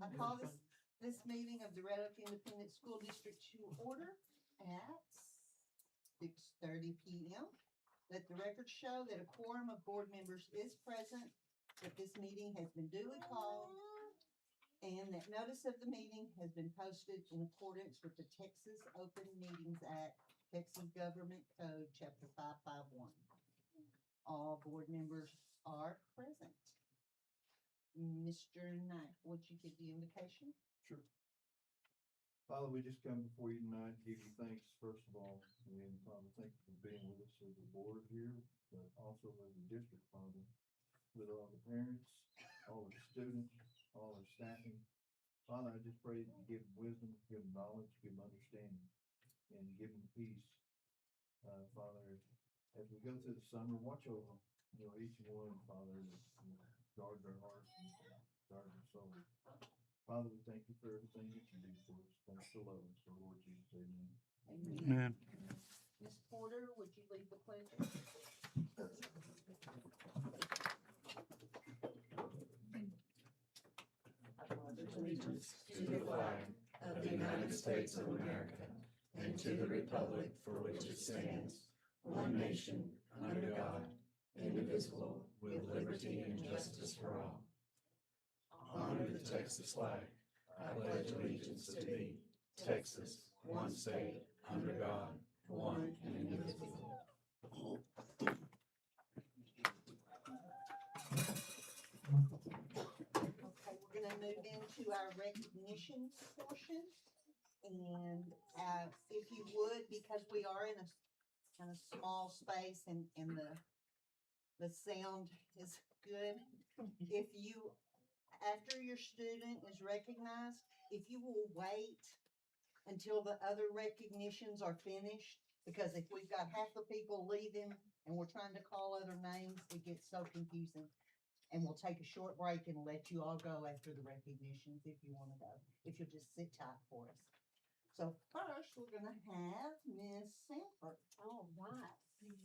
I call this meeting of the Red Oak Independent School District to order at 6:30 p.m. Let the record show that a quorum of board members is present, that this meeting has been duly called, and that notice of the meeting has been posted in accordance with the Texas Open Meetings Act, Texas Government Code, Chapter 551. All board members are present. Mr. Knight, would you give the invocation? Sure. Father, we just come before you tonight to give you thanks, first of all. And Father, thank you for being with us as a board here, but also as a district, Father, with all the parents, all the students, all the staffing. Father, I just pray that you give them wisdom, give them knowledge, give them understanding, and give them peace. Father, as we go through the summer, watch over, each one, Father, guard their hearts and guard their soul. Father, we thank you for everything that you do for us. Thanks for loving us, Lord Jesus. Amen. Amen. Ms. Porter, would you lead the pledge? Allegiance to the flag of the United States of America and to the republic for which it stands, one nation, under God, indivisible, with liberty and justice for all. Honor the Texas flag. I pledge allegiance to thee, Texas, one state, under God, one and indivisible. Okay, we're gonna move into our recognition portion. And if you would, because we are in a kind of small space and the sound is good, if you, after your student is recognized, if you will wait until the other recognitions are finished, because if we've got half the people leaving and we're trying to call other names, it gets so confusing. And we'll take a short break and let you all go after the recognitions if you want to go, if you'll just sit tight for us. So first, we're gonna have Ms. Sanford. All right.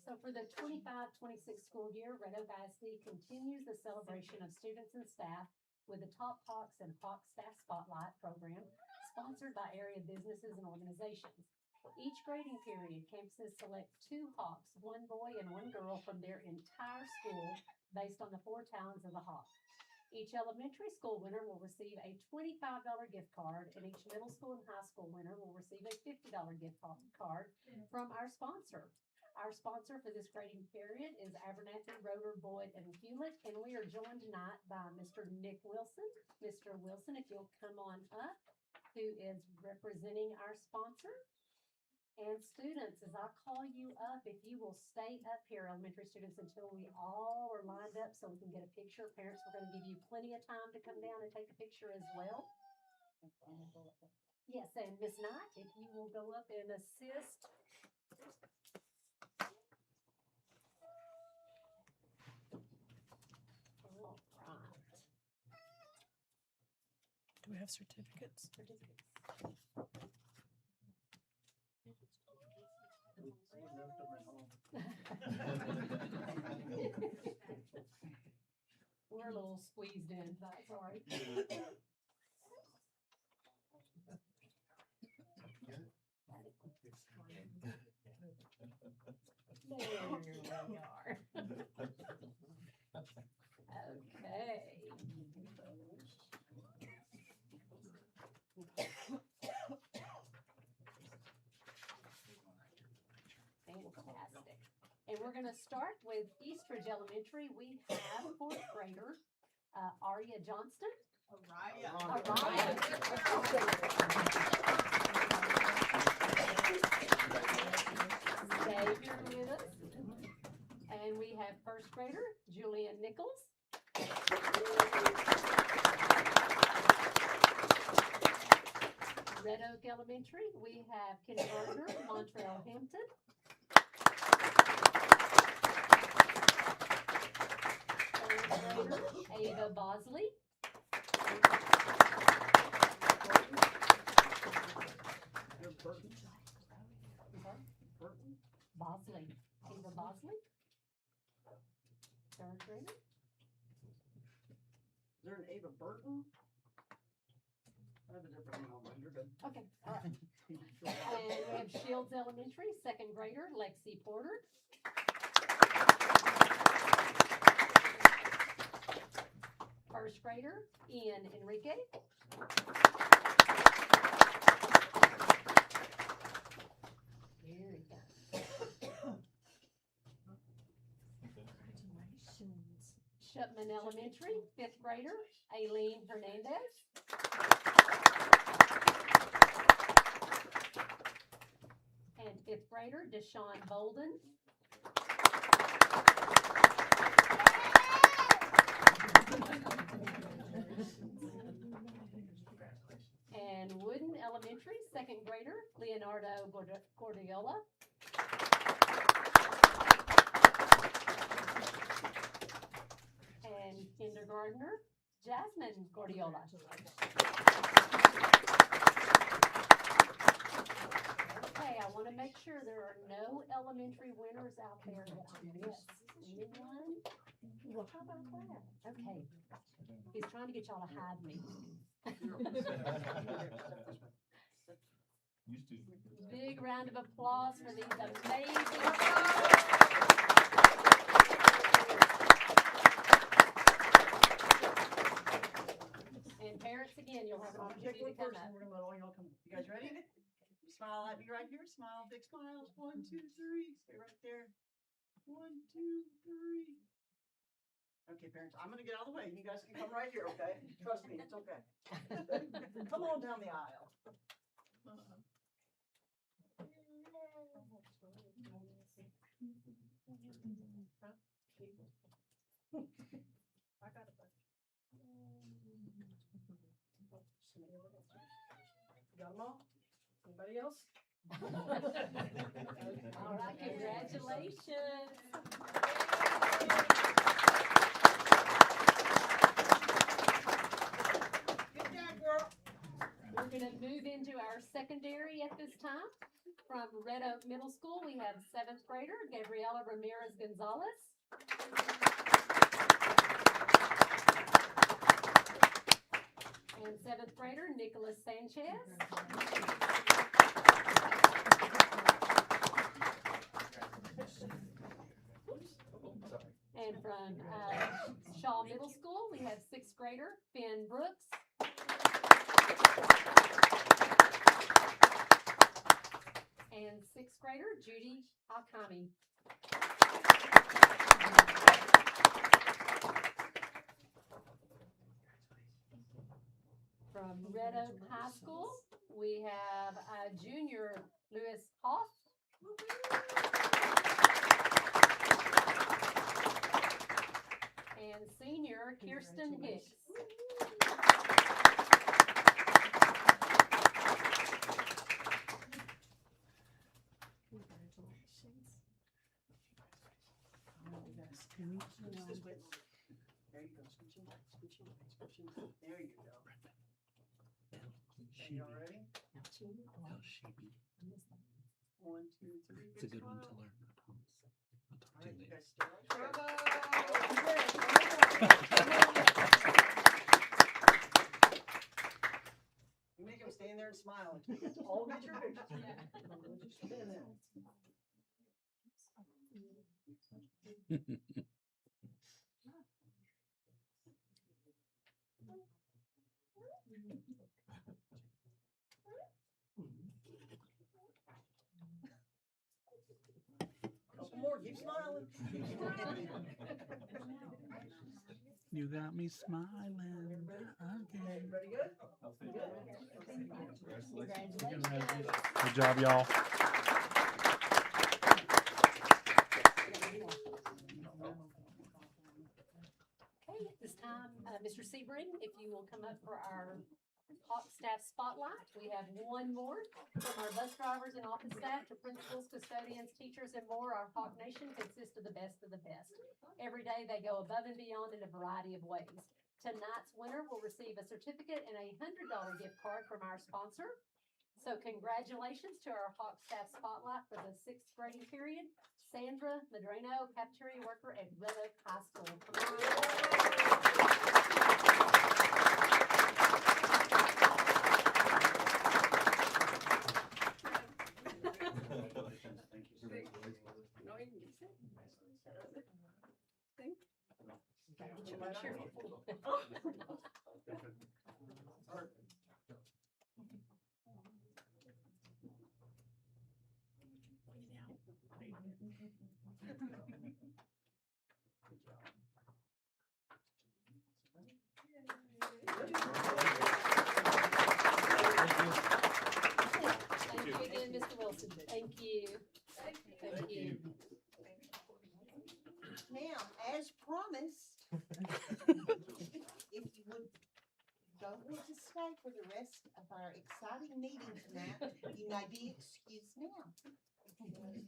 So for the 25-26 school year, Red Oak ISD continues the celebration of students and staff with the Top Hawks and Hawk Staff Spotlight program, sponsored by area businesses and organizations. Each grading period, campuses select 2 Hawks, 1 boy and 1 girl from their entire school based on the 4 talents of the Hawk. Each elementary school winner will receive a $25 gift card, and each middle school and high school winner will receive a $50 gift card from our sponsor. Our sponsor for this grading period is Abernathy, Roeder, Boyd, and Hewlett, and we are joined tonight by Mr. Nick Wilson. Mr. Wilson, if you'll come on up, who is representing our sponsor. And students, as I call you up, if you will stay up here, elementary students, until we all are lined up so we can get a picture. Parents, we're going to give you plenty of time to come down and take a picture as well. Yes, and Ms. Knight, if you will go up and assist. All right. Do we have certificates? We're a little squeezed in, but sorry. There we are. Okay. Fantastic. And we're going to start with Eastridge Elementary. We have 4th grader, Aria Johnston. Stay here with us. And we have 1st grader, Julian Nichols. Red Oak Elementary, we have kindergartner, Montrell Hampton. 3rd grader, Ava Bosley. Bosley. Ava Bosley. 3rd grader. Is there an Ava Burton? I have a different one, but you're good. Okay, all right. And we have Shields Elementary, second grader, Lexi Porter. First grader, Ian Enrique. Very good. Congratulations. Shupman Elementary, fifth grader, Aileen Hernandez. And fifth grader, Deshaun Bolden. And Wooden Elementary, second grader, Leonardo Gordiola. And kindergartner, Jasmine Gordiola. Okay, I want to make sure there are no elementary winners out there that I missed. Anyone? Well, how about that? Okay. He's trying to get y'all to hide me. Big round of applause for these amazing. And parents, again, you'll have an opportunity to come up. We're gonna let all y'all come. You guys ready? Smile at me right here. Smile, big smiles. 1, 2, 3. Stay right there. 1, 2, 3. Okay, parents, I'm gonna get out of the way. You guys can come right here, okay? Trust me, it's okay. Come on down the aisle. I got it. Got them all? Anybody else? All right, congratulations. Good job, girl. We're gonna move into our secondary at this time. From Red Oak Middle School, we have seventh grader, Gabriela Ramirez Gonzalez. And seventh grader, Nicholas Sanchez. And from Shaw Middle School, we have sixth grader, Finn Brooks. And sixth grader, Judy Akami. From Red Oak High School, we have junior Lewis Hoff. And senior Kirsten Hicks. This way. There you go. Scooch in, scooch in, scooch in. There you go. Okay, y'all ready? 1, 2, 3. It's a good one to learn, I promise. I'll talk All to right, you you later. guys stay right there. You make them stand there and smile until you get to all get your pictures. Just stand there. Couple more, keep smiling. You got me smiling. Okay. Ready, good? Congratulations. Good job, y'all. Okay, at this time, Mr. Sebring, if you will come up for our Hawk Staff Spotlight. We have one more from our bus drivers and office staff to principals, custodians, teachers, and more. Our Hawk Nation consists of the best of the best. Every day they go above and beyond in a variety of ways. Tonight's winner will receive a certificate and a $100 gift card from our sponsor. So congratulations to our Hawk Staff Spotlight for the 6th grading period, Sandra Madreno, cafeteria worker at Red Oak High School. Come on. Get your picture. Thank you again, Mr. Wilson. Thank you. Thank you. Now, as promised, if you would don't want to stay for the rest of our exciting meeting tonight, you may be excused now.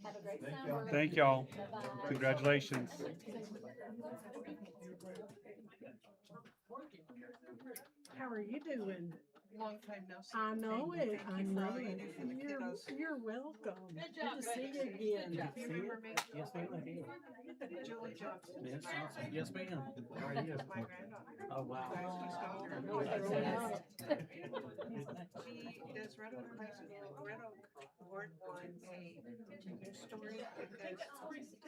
Have a great Thank summer. y'all. Thank y'all. Bye-bye. Congratulations. How are you doing? Long time no see. I know Thank you. it, Thank I you for know all you it. do for the kiddos. You're welcome. Good job, Good to see Betty. you again. Do you remember me? Yes, ma'am, I do. Julie Johnson. Yes, yes, ma'am. How are you? My granddaughter. Oh, wow. His daughter. She does Red Oak High School. Red Oak Board won a news story because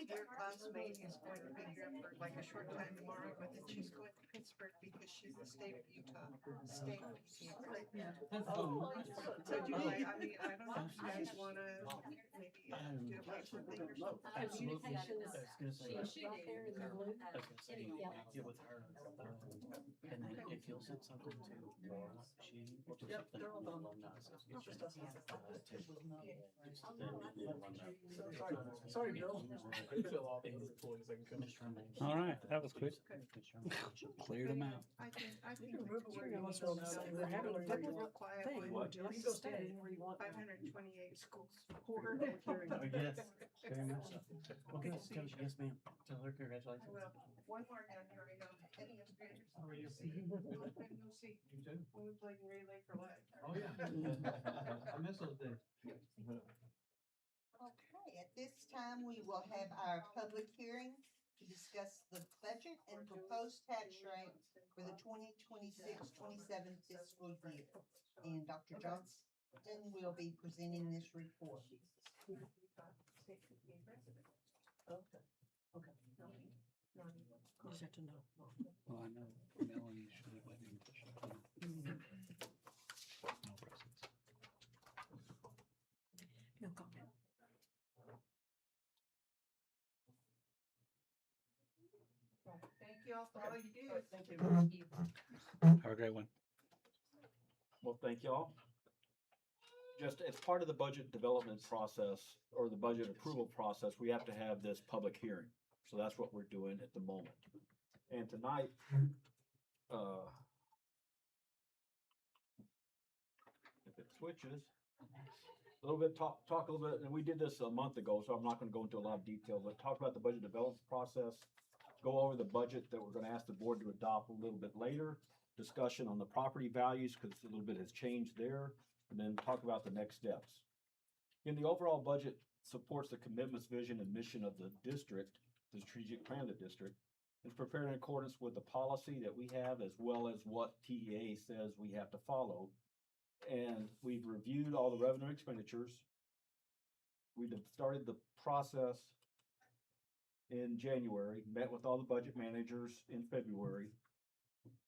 your classmate is going to be here for like a short time tomorrow, but then she's going to Pittsburgh because she's the state of Utah state receiver. So Julie, I mean, I don't know if you guys wanna maybe do a paper thing or something. Absolutely. I Communications. was gonna say. She's right there in the blue. I was gonna say, get with her, and then if you'll send something to Laura, she will do something on the alumni association. Sorry, Bill. All right, that was quick. Cleared them out. I think You can move it where you want. we're having a couple real quiet Thing. one. What? You can go stand where you want. 528 schools. Oh, yes, very much so. Okay, yes, ma'am. Tell her congratulations. Well, one more down here, I know. Any of you? How are you? Long time no see. You too? When we played in Relay for Life. Oh, yeah. I miss those days. Okay, at this time, we will have our public hearing to discuss the budget and proposed tax rate for the 2026-27 fiscal year. And Dr. Johnson will be presenting this report. You just have to know. Well, I know Melanie should have let him push it. No presents. No comment. Thank you all for all you do. Thank you. Thank you. Have a great one. Well, thank y'all. Just as part of the budget development process or the budget approval process, we have to have this public hearing. So that's what we're doing at the moment. And tonight, if it switches, a little bit, talk a little bit, and we did this a month ago, so I'm not gonna go into a lot of detail, but talk about the budget development process, go over the budget that we're gonna ask the board to adopt a little bit later, discussion on the property values, because a little bit has changed there, and then talk about the next steps. In the overall budget supports the commitments, vision, and mission of the district, the strategic plan of the district, is prepared in accordance with the policy that we have as well as what TEA says we have to follow. And we've reviewed all the revenue expenditures. We started the process in January, met with all the budget managers in February.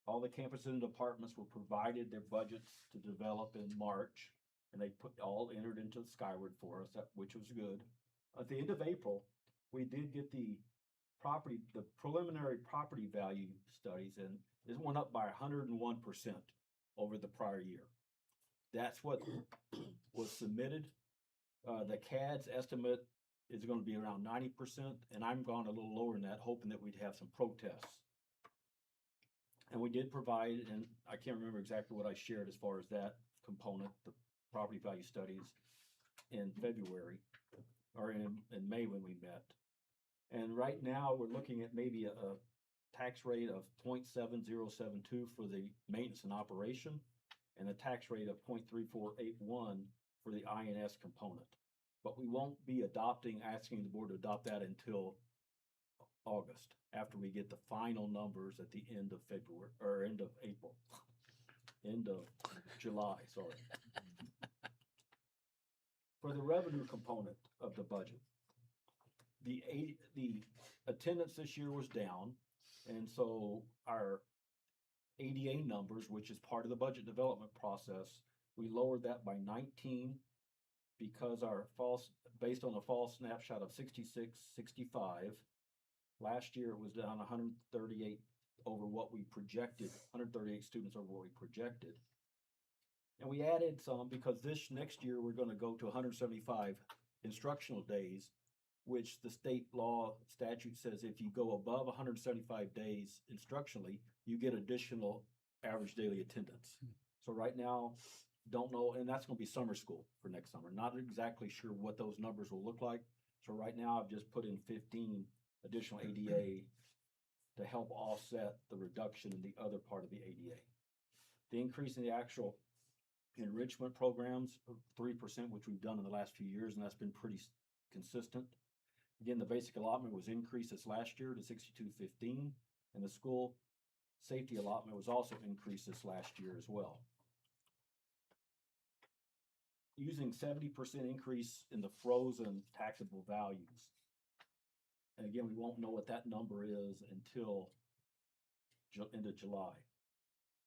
All the campuses and departments were provided their budgets to develop in March, and they all entered into Skyward for us, which was good. At the end of April, we did get the preliminary property value studies, and it went up by 101% over the prior year. That's what was submitted. The CAD's estimate is gonna be around 90%, and I'm going a little lower than that, hoping that we'd have some protests. And we did provide, and I can't remember exactly what I shared as far as that component, the property value studies in February, or in May when we met. And right now, we're looking at maybe a tax rate of 0.7072 for the maintenance and operation, and a tax rate of 0.3481 for the INS component. But we won't be asking the board to adopt that until August, after we get the final numbers at the end of February, or end of April, end of July, sorry. For the revenue component of the budget, the attendance this year was down. And so our ADA numbers, which is part of the budget development process, we lowered that by 19 because based on a fall snapshot of 66, 65. Last year it was down 138 over what we projected, 138 students over what we projected. And we added some because this next year we're going to go to 175 instructional days, which the state law statute says if you go above 175 days instructionally, you get additional average daily attendance. So right now, don't know, and that's going to be summer school for next summer. Not exactly sure what those numbers will look like. So right now I've just put in 15 additional ADA to help offset the reduction in the other part of the ADA. The increase in the actual enrichment programs of 3%, which we've done in the last few years, and that's been pretty consistent. Again, the basic allotment was increased this last year to 6215, and the school safety allotment was also increased this last year as well. Using 70% increase in the frozen taxable values. And again, we won't know what that number is until end of July.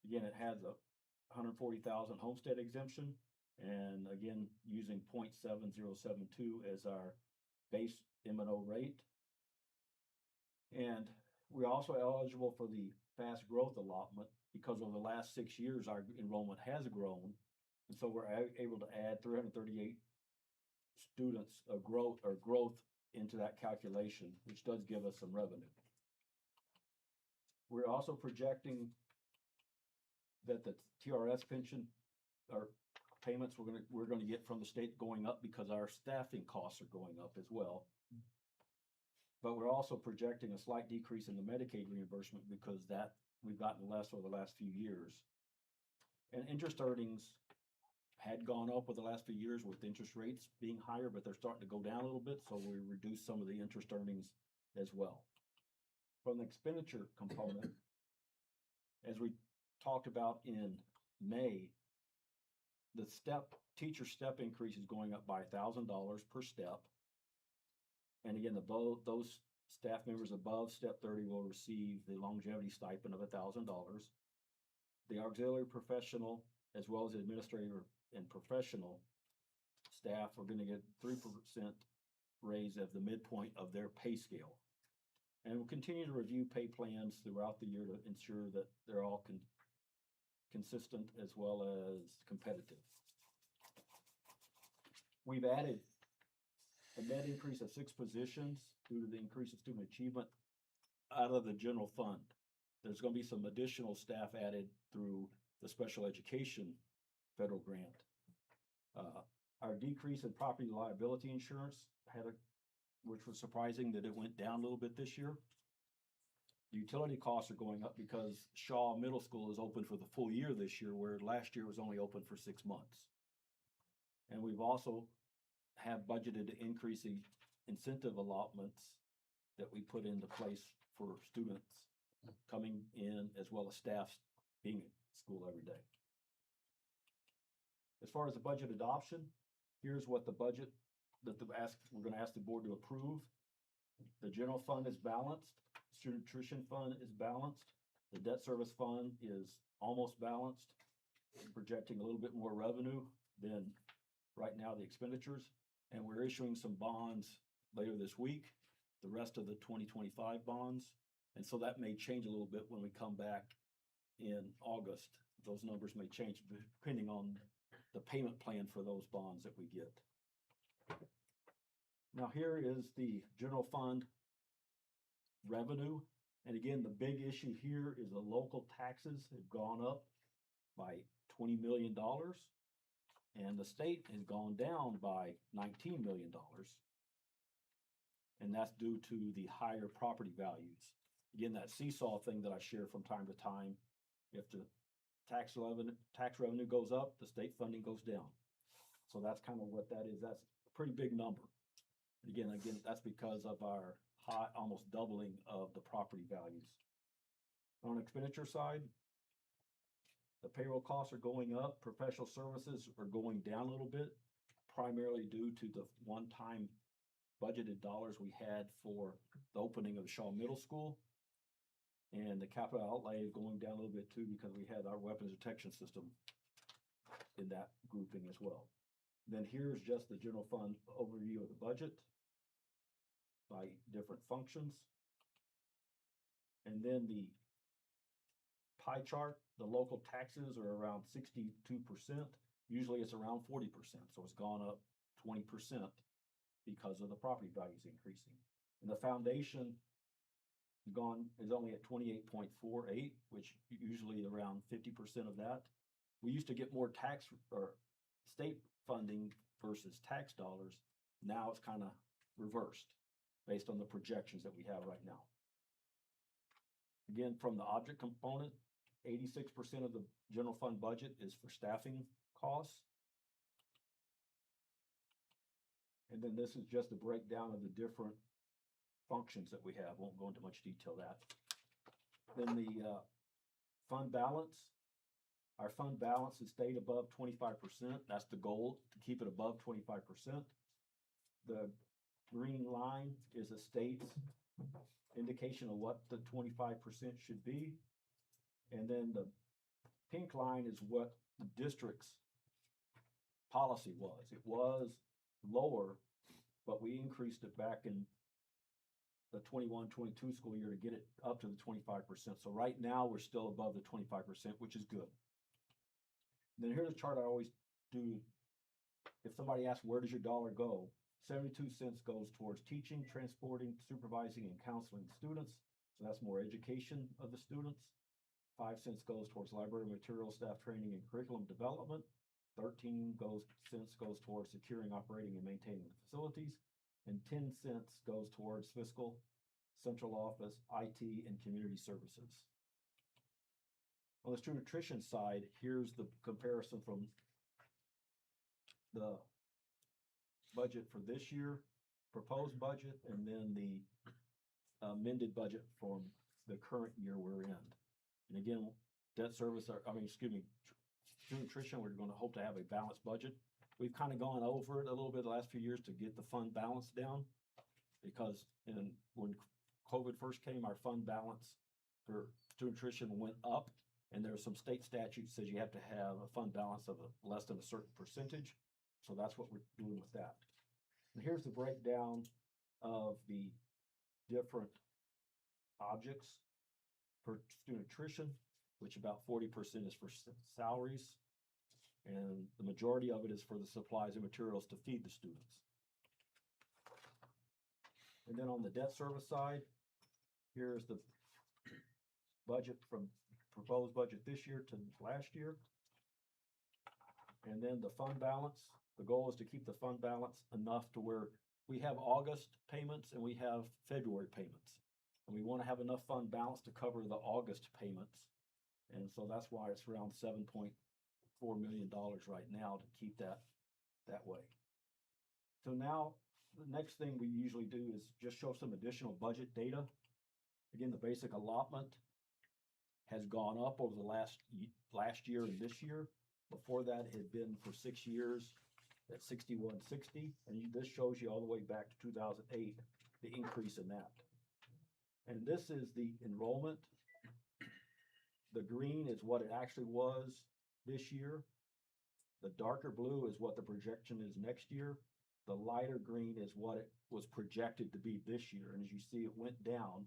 Again, it has a 140,000 homestead exemption, and again, using 0.7072 as our base M&O rate. And we're also eligible for the fast growth allotment because over the last 6 years, our enrollment has grown. And so we're able to add 338 students of growth into that calculation, which does give us some revenue. We're also projecting that the TRS pension or payments we're gonna get from the state going up because our staffing costs are going up as well. But we're also projecting a slight decrease in the Medicaid reimbursement because that we've gotten less over the last few years. And interest earnings had gone up over the last few years with interest rates being higher, but they're starting to go down a little bit, so we reduce some of the interest earnings as well. From the expenditure component, as we talked about in May, the teacher step increase is going up by $1,000 per step. And again, those staff members above step 30 will receive the longevity stipend of $1,000. The auxiliary professional, as well as the administrator and professional staff, are going to get 3% raise of the midpoint of their pay scale. And we'll continue to review pay plans throughout the year to ensure that they're all consistent as well as competitive. We've added a net increase of 6 positions due to the increase in student achievement out of the general fund. There's going to be some additional staff added through the special education federal grant. Our decrease in property liability insurance which was surprising that it went down a little bit this year. The utility costs are going up because Shaw Middle School is open for the full year this year, where last year was only open for 6 months. And we've also have budgeted to increase the incentive allotments that we put into place for students coming in as well as staff being at school every day. As far as the budget adoption, here's what the budget that we're going to ask the board to approve. The general fund is balanced. Student nutrition fund is balanced. The debt service fund is almost balanced, projecting a little bit more revenue than right now the expenditures. And we're issuing some bonds later this week, the rest of the 2025 bonds. And so that may change a little bit when we come back in August. Those numbers may change depending on the payment plan for those bonds that we get. Now here is the general fund revenue. And again, the big issue here is the local taxes have gone up by $20 million. And the state has gone down by $19 million. And that's due to the higher property values. Again, that seesaw thing that I share from time to time. If the tax revenue goes up, the state funding goes down. So that's kind of what that is. That's a pretty big number. Again, that's because of our high, almost doubling of the property values. On the expenditure side, the payroll costs are going up. Professional services are going down a little bit, primarily due to the one-time budgeted dollars we had for the opening of the Shaw Middle School. And the capital outlay is going down a little bit too because we had our weapons detection system in that grouping as well. Then here's just the general fund overview of the budget by different functions. And then the pie chart, the local taxes are around 62%. Usually it's around 40%, so it's gone up 20% because of the property values increasing. And the foundation is only at 28.48, which usually around 50% of that. We used to get more tax or state funding versus tax dollars. Now it's kind of reversed based on the projections that we have right now. Again, from the object component, 86% of the general fund budget is for staffing costs. And then this is just a breakdown of the different functions that we have. Won't go into much detail of that. Then the fund balance. Our fund balance has stayed above 25%. That's the goal, to keep it above 25%. The green line is the state's indication of what the 25% should be. And then the pink line is what the district's policy was. It was lower, but we increased it back in the 21-22 school year to get it up to the 25%. So right now we're still above the 25%, which is good. And then here's a chart I always do. If somebody asks, where does your dollar go? 72 cents goes towards teaching, transporting, supervising, and counseling students. So that's more education of the students. 5 cents goes towards library material, staff training, and curriculum development. 13 cents goes towards securing, operating, and maintaining the facilities. And 10 cents goes towards fiscal, central office, IT, and community services. On the student nutrition side, here's the comparison from the budget for this year, proposed budget, and then the amended budget from the current year we're in. And again, debt service, student nutrition, we're going to hope to have a balanced budget. We've kind of gone over it a little bit the last few years to get the fund balance down, because when COVID first came, our fund balance for student nutrition went up, and there's some state statute says you have to have a fund balance of less than a certain percentage. So that's what we're doing with that. And here's the breakdown of the different objects for student nutrition, which about 40% is for salaries, and the majority of it is for the supplies and materials to feed the students. And then on the debt service side, here's the budget from proposed budget this year to last year. And then the fund balance, the goal is to keep the fund balance enough to where we have August payments and we have February payments. And we want to have enough fund balance to cover the August payments. And so that's why it's around $7.4 million right now to keep that way. So now the next thing we usually do is just show some additional budget data. Again, the basic allotment has gone up over the last year and this year. Before that, it had been for 6 years at 6160, and this shows you all the way back to 2008, the increase in that. And this is the enrollment. The green is what it actually was this year. The darker blue is what the projection is next year. The lighter green is what it was projected to be this year. And as you see, it went down,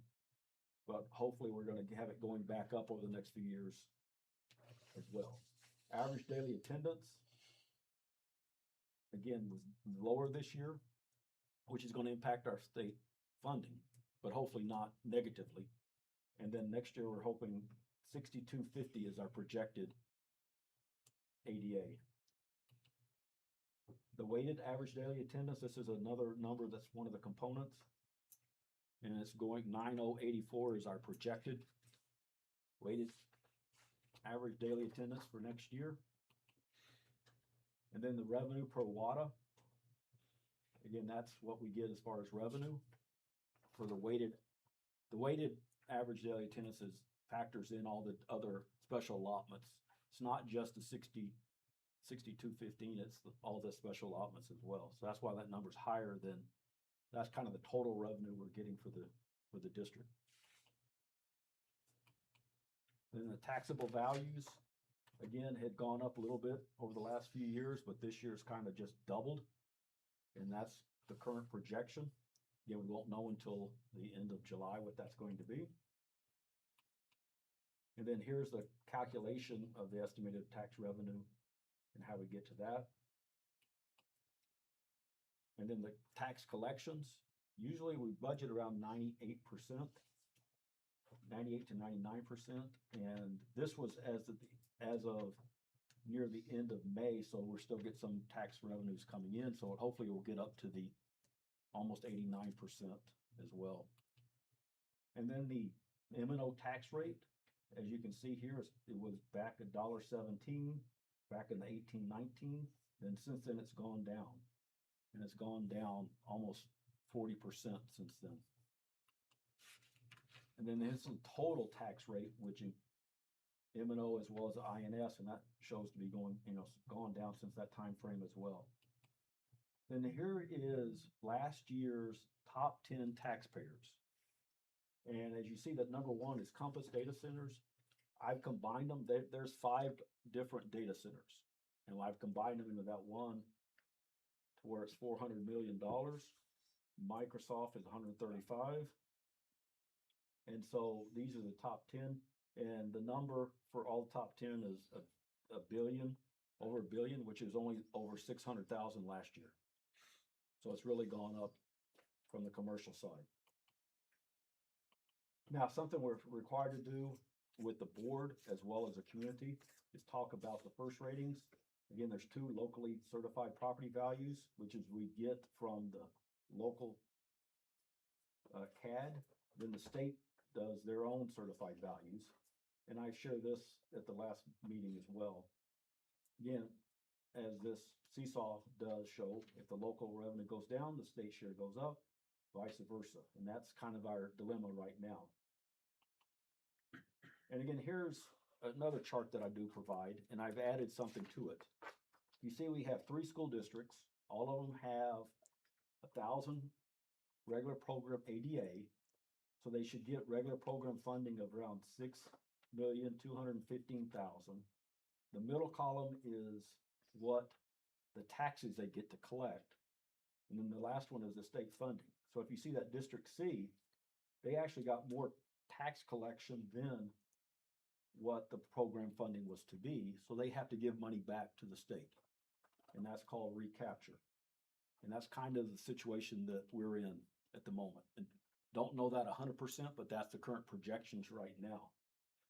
but hopefully we're going to have it going back up over the next few years as well. Average daily attendance, again, was lower this year, which is going to impact our state funding, but hopefully not negatively. And then next year, we're hoping 6250 is our projected ADA. The weighted average daily attendance, this is another number that's one of the components. And it's going 9084 is our projected weighted average daily attendance for next year. And then the revenue per WADA. Again, that's what we get as far as revenue for the weighted average daily attendance factors in all the other special allotments. It's not just the 6215, it's all the special allotments as well. So that's why that number's higher than, that's kind of the total revenue we're getting for the district. Then the taxable values, again, had gone up a little bit over the last few years, but this year's kind of just doubled. And that's the current projection. Again, we won't know until the end of July what that's going to be. And then here's the calculation of the estimated tax revenue and how we get to that. And then the tax collections, usually we budget around 98%, 98 to 99%. And this was as of near the end of May, so we're still get some tax revenues coming in. So hopefully we'll get up to the almost 89% as well. And then the M&O tax rate, as you can see here, it was back at $1.17 back in the 18-19. Then since then it's gone down, and it's gone down almost 40% since then. And then there's some total tax rate, which in M&O as well as the INS, and that shows to be going, gone down since that time frame as well. Then here is last year's top 10 taxpayers. And as you see, that number one is Compass Data Centers. I've combined them. There's 5 different data centers, and I've combined them into that one to where it's $400 million. Microsoft is 135. And so these are the top 10. And the number for all the top 10 is a billion, over a billion, which is only over 600,000 last year. So it's really gone up from the commercial side. Now, something we're required to do with the board as well as the community is talk about the first ratings. Again, there's 2 locally certified property values, which is we get from the local CAD. Then the state does their own certified values. And I share this at the last meeting as well. Again, as this seesaw does show, if the local revenue goes down, the state share goes up, vice versa. And that's kind of our dilemma right now. And again, here's another chart that I do provide, and I've added something to it. You see we have 3 school districts. All of them have 1,000 regular program ADA. So they should get regular program funding of around $6,215,000. The middle column is what the taxes they get to collect. And then the last one is the state funding. So if you see that District C, they actually got more tax collection than what the program funding was to be. So they have to give money back to the state. And that's called recapture. And that's kind of the situation that we're in at the moment. And don't know that 100%, but that's the current projections right now.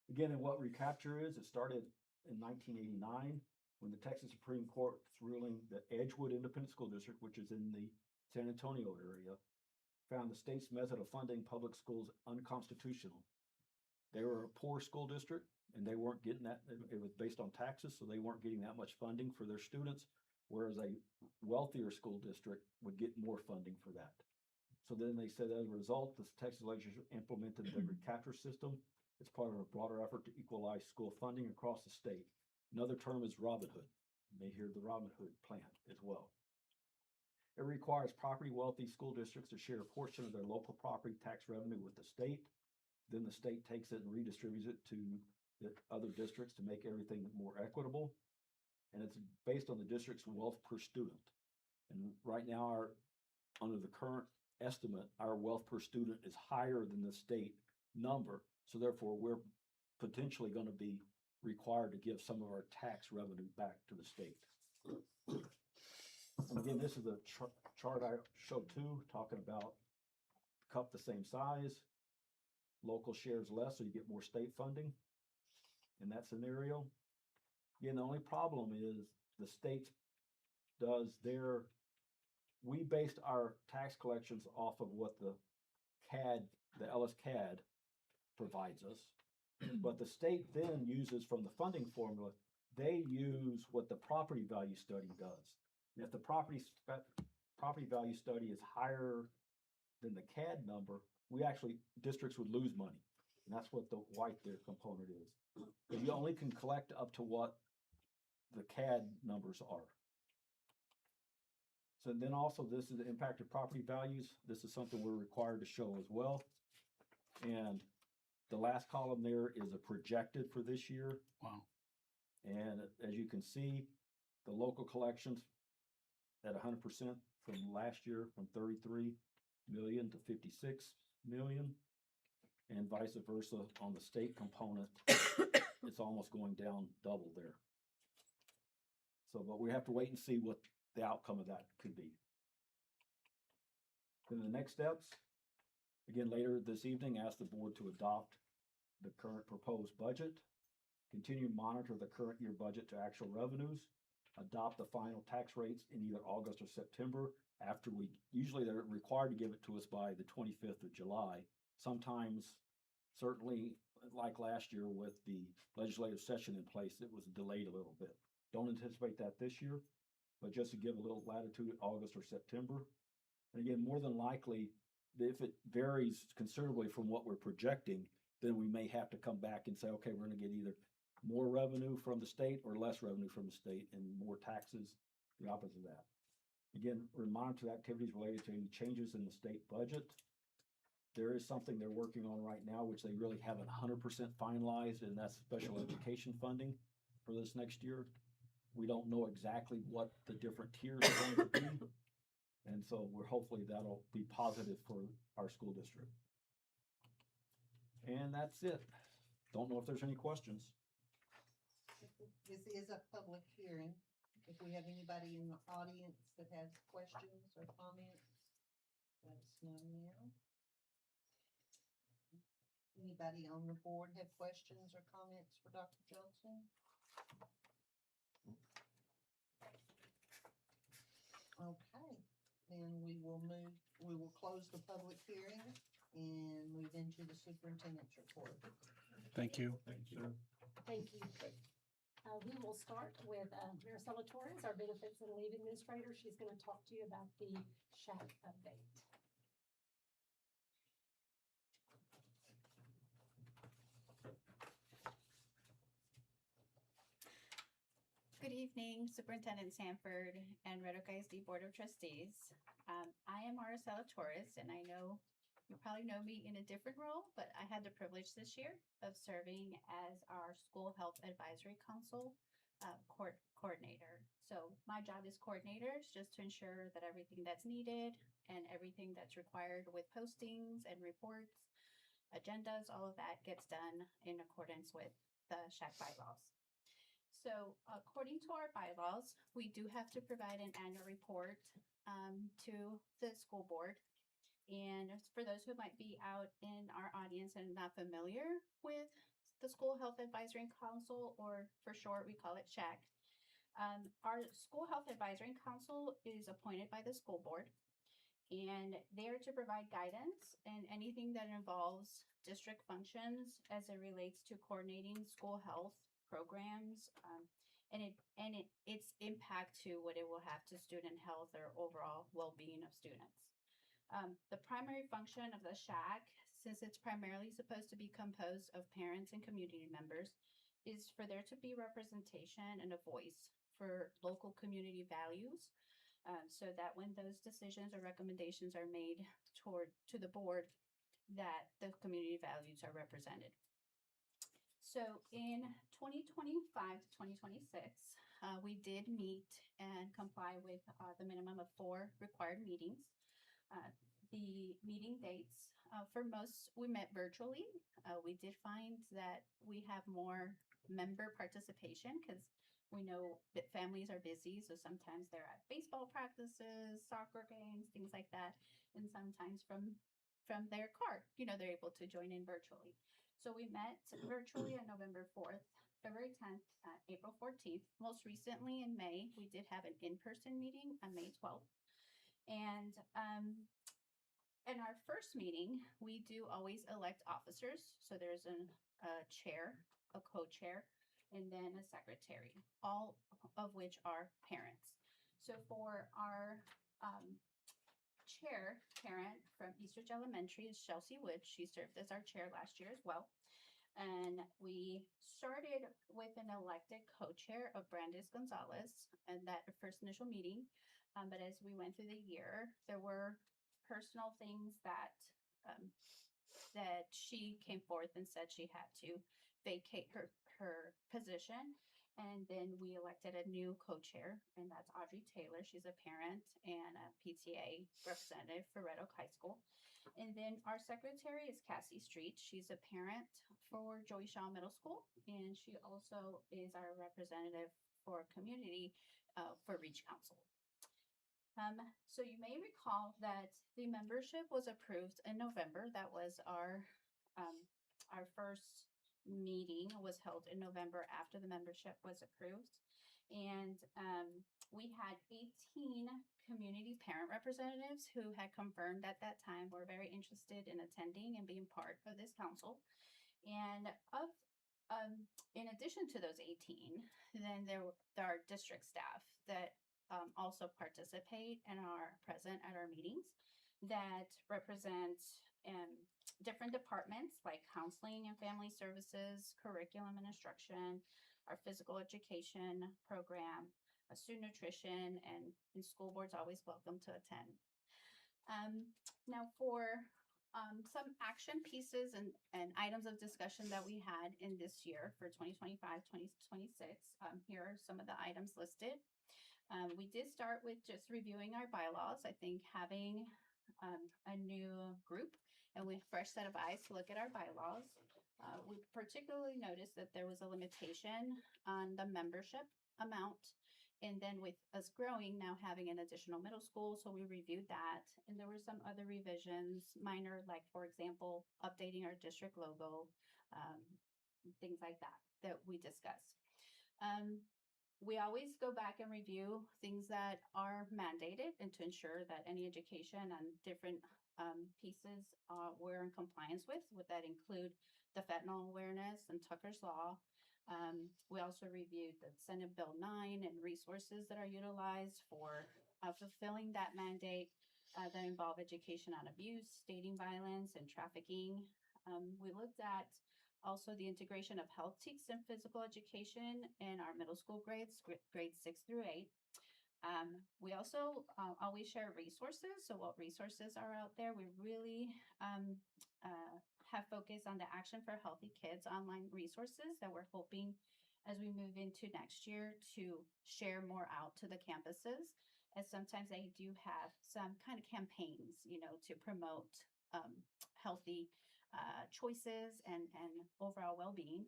Again, and what recapture is, it started in 1989 when the Texas Supreme Court's ruling that Edgewood Independent School District, which is in the San Antonio area, found the state's method of funding public schools unconstitutional. They were a poor school district and they weren't getting that. It was based on taxes, so they weren't getting that much funding for their students, whereas a wealthier school district would get more funding for that. So then they said, as a result, the Texas legislature implemented the recapture system. It's part of a broader effort to equalize school funding across the state. Another term is Robin Hood. You may hear the Robin Hood plan as well. It requires property wealthy school districts to share a portion of their local property tax revenue with the state. Then the state takes it and redistributes it to the other districts to make everything more equitable. And it's based on the district's wealth per student. And right now, under the current estimate, our wealth per student is higher than the state number. So therefore, we're potentially going to be required to give some of our tax revenue back to the state. And again, this is the chart I showed too, talking about cup the same size, local shares less, so you get more state funding in that scenario. Again, the only problem is the state does we based our tax collections off of what the LS CAD provides us. But the state then uses from the funding formula, they use what the property value study does. And if the property value study is higher than the CAD number, districts would lose money. And that's what the white there component is. But you only can collect up to what the CAD numbers are. So then also this is the impact of property values. This is something we're required to show as well. And the last column there is a projected for this year. Wow. And as you can see, the local collections at 100% from last year, from 33 million to 56 million. And vice versa on the state component, it's almost going down double there. So, but we have to wait and see what the outcome of that could be. Then the next steps, again, later this evening, ask the board to adopt the current proposed budget, continue to monitor the current year budget to actual revenues, adopt the final tax rates in either August or September after usually they're required to give it to us by the 25th of July. Sometimes, certainly like last year with the legislative session in place, it was delayed a little bit. Don't anticipate that this year, but just to give a little latitude, August or September. And again, more than likely, if it varies considerably from what we're projecting, then we may have to come back and say, okay, we're gonna get either more revenue from the state or less revenue from the state and more taxes, the opposite of that. Again, we monitor activities related to any changes in the state budget. There is something they're working on right now, which they really haven't 100% finalized, and that's special education funding for this next year. We don't know exactly what the different tiers are going to be. And so we're hopefully that'll be positive for our school district. And that's it. Don't know if there's any questions. This is a public hearing. If we have anybody in the audience that has questions or comments, let us know now. Anybody on the board have questions or comments for Dr. Johnson? Okay, then we will close the public hearing and move into the superintendent's report. Thank you. Thank you, sir. Thank you. We will start with Maricela Torres, our benefits and leave administrator. She's going to talk to you about the SHAC update. Good evening, Superintendent Sanford and Red Oak ISD Board of Trustees. I am Maricela Torres, and I know you probably know me in a different role, but I had the privilege this year of serving as our School Health Advisory Council coordinator. So my job as coordinator is just to ensure that everything that's needed and everything that's required with postings and reports, agendas, all of that gets done in accordance with the SHAC bylaws. So according to our bylaws, we do have to provide an annual report to the school board. And for those who might be out in our audience and not familiar with the School Health Advisory Council, or for short, we call it SHAC. Our School Health Advisory Council is appointed by the school board, and they're to provide guidance and anything that involves district functions as it relates to coordinating school health programs, and its impact to what it will have to student health or overall well-being of students. The primary function of the SHAC, since it's primarily supposed to be composed of parents and community members, is for there to be representation and a voice for local community values, so that when those decisions or recommendations are made to the board, that the community values are represented. So in 2025 to 2026, we did meet and comply with the minimum of 4 required meetings. The meeting dates, for most, we met virtually. We did find that we have more member participation because we know that families are busy. So sometimes they're at baseball practices, soccer games, things like that. And sometimes from their car, they're able to join in virtually. So we met virtually on November 4th, February 10th, April 14th. Most recently in May, we did have an in-person meeting on May 12th. And in our first meeting, we do always elect officers. So there's a chair, a co-chair, and then a secretary, all of which are parents. So for our chair parent from Eastridge Elementary is Chelsea Wood. She served as our chair last year as well. And we started with an elected co-chair of Brandis Gonzalez and that first initial meeting. But as we went through the year, there were personal things that that she came forth and said she had to vacate her position. And then we elected a new co-chair, and that's Audrey Taylor. She's a parent and a PTA representative for Red Oak High School. And then our secretary is Cassie Street. She's a parent for Joey Shaw Middle School, and she also is our representative for community for Reach Council. So you may recall that the membership was approved in November. That was our first meeting was held in November after the membership was approved. And we had 18 community parent representatives who had confirmed at that time were very interested in attending and being part of this council. And in addition to those 18, then there are district staff that also participate and are present at our meetings that represent different departments like counseling and family services, curriculum and instruction, our physical education program, student nutrition, and school board's always welcome to attend. Now for some action pieces and items of discussion that we had in this year for 2025-2026, here are some of the items listed. We did start with just reviewing our bylaws. I think having a new group and with fresh set of eyes to look at our bylaws. We particularly noticed that there was a limitation on the membership amount. And then with us growing, now having an additional middle school, so we reviewed that. And there were some other revisions, minor, like for example, updating our district logo, things like that we discussed. We always go back and review things that are mandated and to ensure that any education and different pieces we're in compliance with. Would that include the fentanyl awareness and Tucker's Law? We also reviewed the Senate Bill 9 and resources that are utilized for fulfilling that mandate that involve education on abuse, dating violence, and trafficking. We looked at also the integration of health teachers and physical education in our middle school grades 6 through 8. We also always share resources. So what resources are out there? We really have focused on the Action for Healthy Kids online resources that we're hoping as we move into next year to share more out to the campuses, as sometimes they do have some kind of campaigns, to promote healthy choices and overall well-being.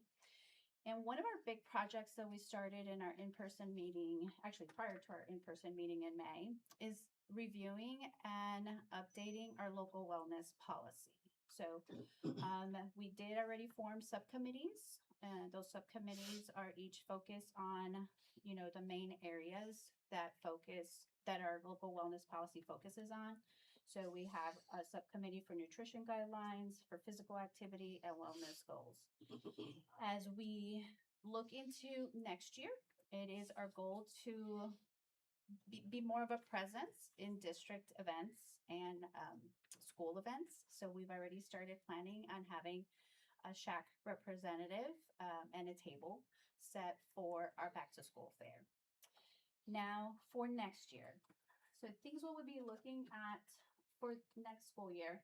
And one of our big projects that we started in our in-person meeting, actually prior to our in-person meeting in May, is reviewing and updating our local wellness policy. So we did already form subcommittees, and those subcommittees are each focused on, the main areas that our local wellness policy focuses on. So we have a subcommittee for nutrition guidelines, for physical activity and wellness goals. As we look into next year, it is our goal to be more of a presence in district events and school events. So we've already started planning on having a SHAC representative and a table set for our back to school fair. Now for next year. So things we'll be looking at for next school year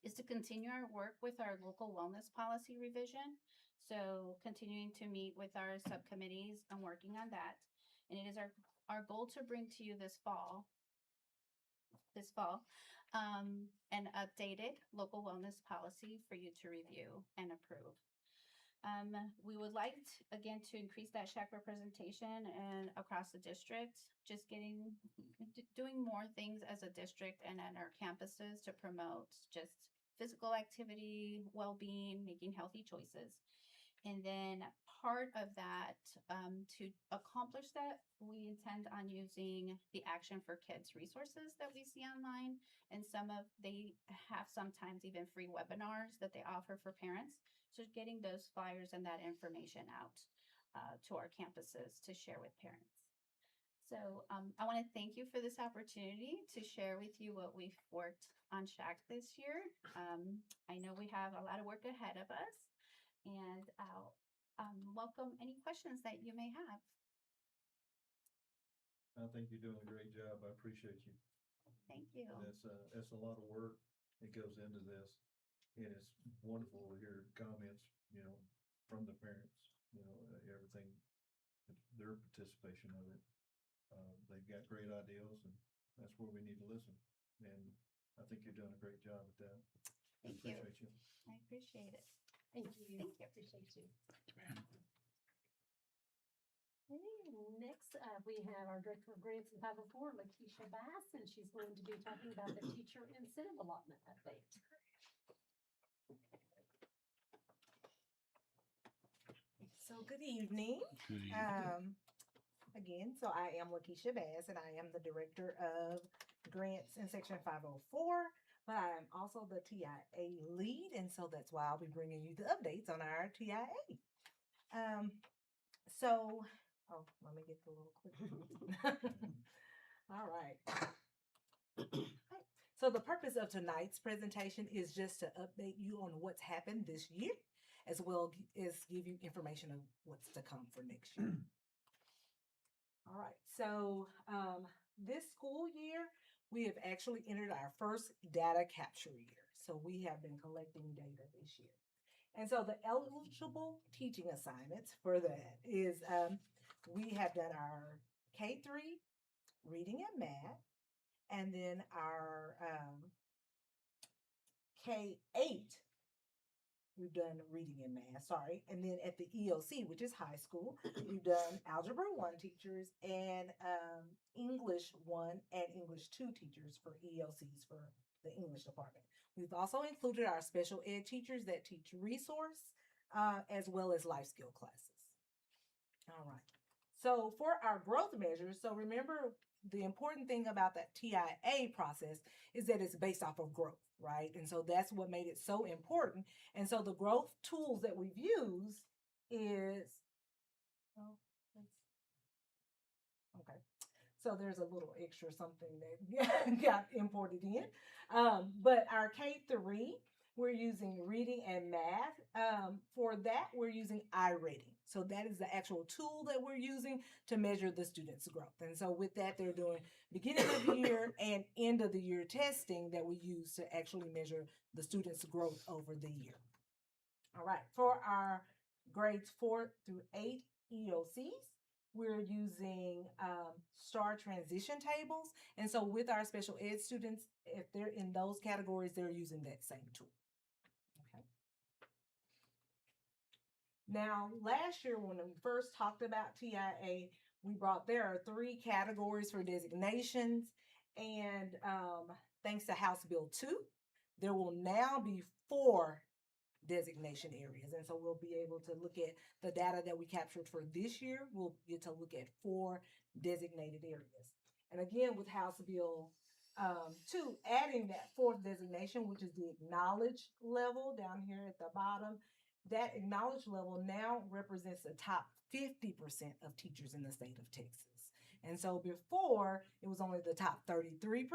is to continue our work with our local wellness policy revision. So continuing to meet with our subcommittees and working on that. And it is our goal to bring to you this fall, an updated local wellness policy for you to review and approve. We would like, again, to increase that SHAC representation and across the district, just doing more things as a district and at our campuses to promote just physical activity, well-being, making healthy choices. And then part of that, to accomplish that, we intend on using the Action for Kids resources that we see online. And they have sometimes even free webinars that they offer for parents. So getting those flyers and that information out to our campuses to share with parents. So I want to thank you for this opportunity to share with you what we've worked on SHAC this year. I know we have a lot of work ahead of us, and I'll welcome any questions that you may have. I think you're doing a great job. I appreciate you. Thank you. That's a lot of work that goes into this. And it's wonderful to hear comments, from the parents, everything, their participation of it. They've got great ideas, and that's where we need to listen. And I think you're doing a great job at that. Thank you. Appreciate you. I appreciate it. Thank you. Thank you. Appreciate you. Okay, next, we have our Director of Grants and 504, Lakeisha Bass, and she's going to be talking about the teacher incentive allotment update. So good evening. Again, so I am Lakeisha Bass, and I am the Director of Grants in Section 504, but I am also the TIA lead, and so that's why I'll be bringing you the updates on our TIA. Let me get the little clip. All right. So the purpose of tonight's presentation is just to update you on what's happened this year, as well as give you information of what's to come for next year. All right, so this school year, we have actually entered our first data capture year. So we have been collecting data this year. And so the eligible teaching assignments for that is we have done our K-3 reading and math, and then our K-8, we've done reading and math, sorry. And then at the EOC, which is high school, we've done Algebra 1 teachers and English 1 and English 2 teachers for EOCs for the English department. We've also included our special ed teachers that teach resource as well as life skill classes. All right. So for our growth measures, so remember the important thing about that TIA process is that it's based off of growth, right? And so that's what made it so important. And so the growth tools that we've used is, okay. So there's a little extra something that got imported in. But our K-3, we're using reading and math. For that, we're using iReading. So that is the actual tool that we're using to measure the students' growth. And so with that, they're doing beginning of the year and end of the year testing that we use to actually measure the students' growth over the year. All right, for our grades 4 through 8 EOCs, we're using STAR transition tables. And so with our special ed students, if they're in those categories, they're using that same tool. Okay. Now, last year when we first talked about TIA, we brought there are 3 categories for designations. And thanks to House Bill 2, there will now be 4 designation areas. And so we'll be able to look at the data that we captured for this year. We'll get to look at 4 designated areas. And again, with House Bill 2, adding that 4th designation, which is the acknowledged level down here at the bottom, that acknowledged level now represents the top 50% of teachers in the state of Texas. And so before, it was only the top 33%.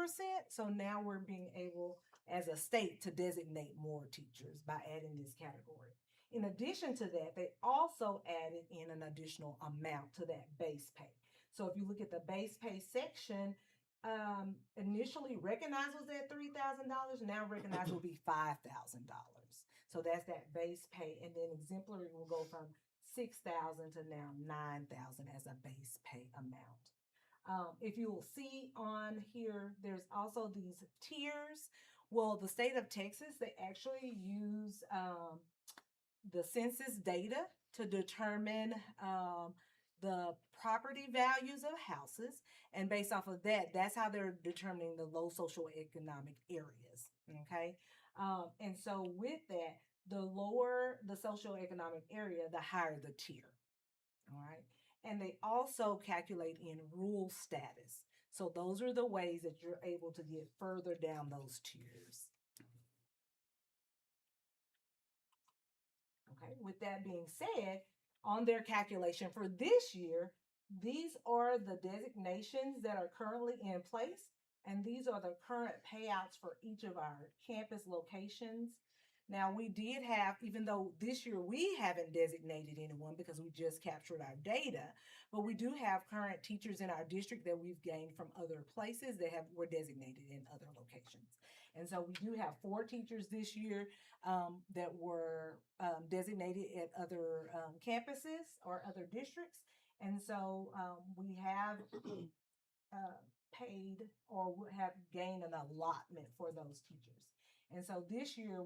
So now we're being able, as a state, to designate more teachers by adding this category. In addition to that, they also added in an additional amount to that base pay. So if you look at the base pay section, initially recognized was at $3,000, now recognized will be $5,000. So that's that base pay, and then exemplary will go from $6,000 to now $9,000 as a base pay amount. If you will see on here, there's also these tiers. Well, the state of Texas, they actually use the census data to determine the property values of houses. And based off of that, that's how they're determining the low socioeconomic areas, okay? And so with that, the lower the socioeconomic area, the higher the tier, all right? And they also calculate in rural status. So those are the ways that you're able to get further down those tiers. Okay, with that being said, on their calculation for this year, these are the designations that are currently in place, and these are the current payouts for each of our campus locations. Now, we did have, even though this year we haven't designated anyone because we just captured our data, but we do have current teachers in our district that we've gained from other places that were designated in other locations. And so we do have 4 teachers this year that were designated at other campuses or other districts. And so we have paid or have gained an allotment for those teachers. And so this year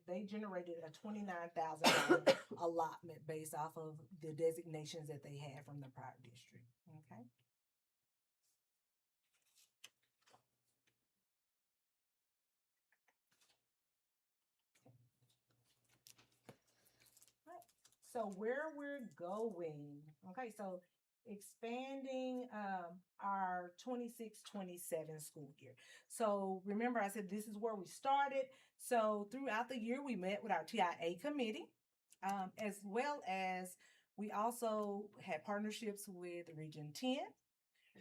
they generated a $29,000 allotment based off of the designations that they had from the prior district. Okay. So where we're going, okay, so expanding our 26-27 school year. So remember I said this is where we started. So throughout the year we met with our TIA committee, as well as we also had partnerships with Region 10,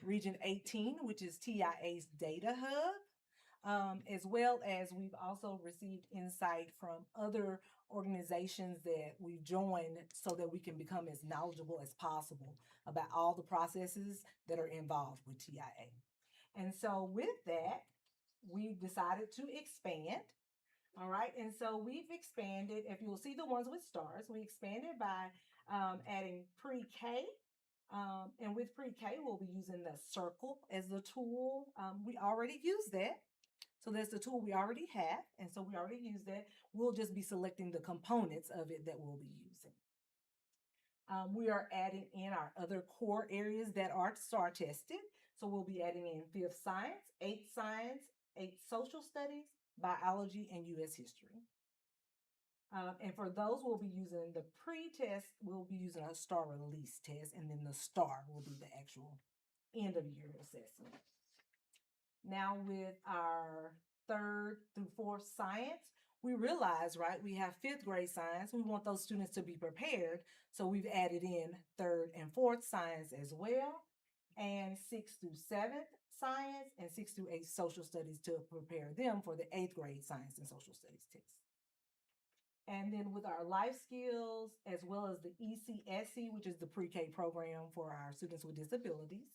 Region 18, which is TIA's data hub, as well as we've also received insight from other organizations that we've joined so that we can become as knowledgeable as possible about all the processes that are involved with TIA. And so with that, we've decided to expand. All right, and so we've expanded. If you'll see the ones with stars, we expanded by adding pre-K. And with pre-K, we'll be using the circle as the tool. We already use that. So that's the tool we already have. And so we already use that. We'll just be selecting the components of it that we'll be using. We are adding in our other core areas that are STAR tested. So we'll be adding in 5th science, 8th social studies, biology, and U.S. history. And for those, we'll be using the pre-test, we'll be using a STAR release test, and then the STAR will be the actual end of year assessment. Now with our 3rd through 4th science, we realize, right, we have 5th grade science. We want those students to be prepared. So we've added in 3rd and 4th science as well, and 6th through 7th science and 6th through 8th social studies to prepare them for the 8th grade science and social studies test. And then with our life skills, as well as the ECSE, which is the pre-K program for our students with disabilities,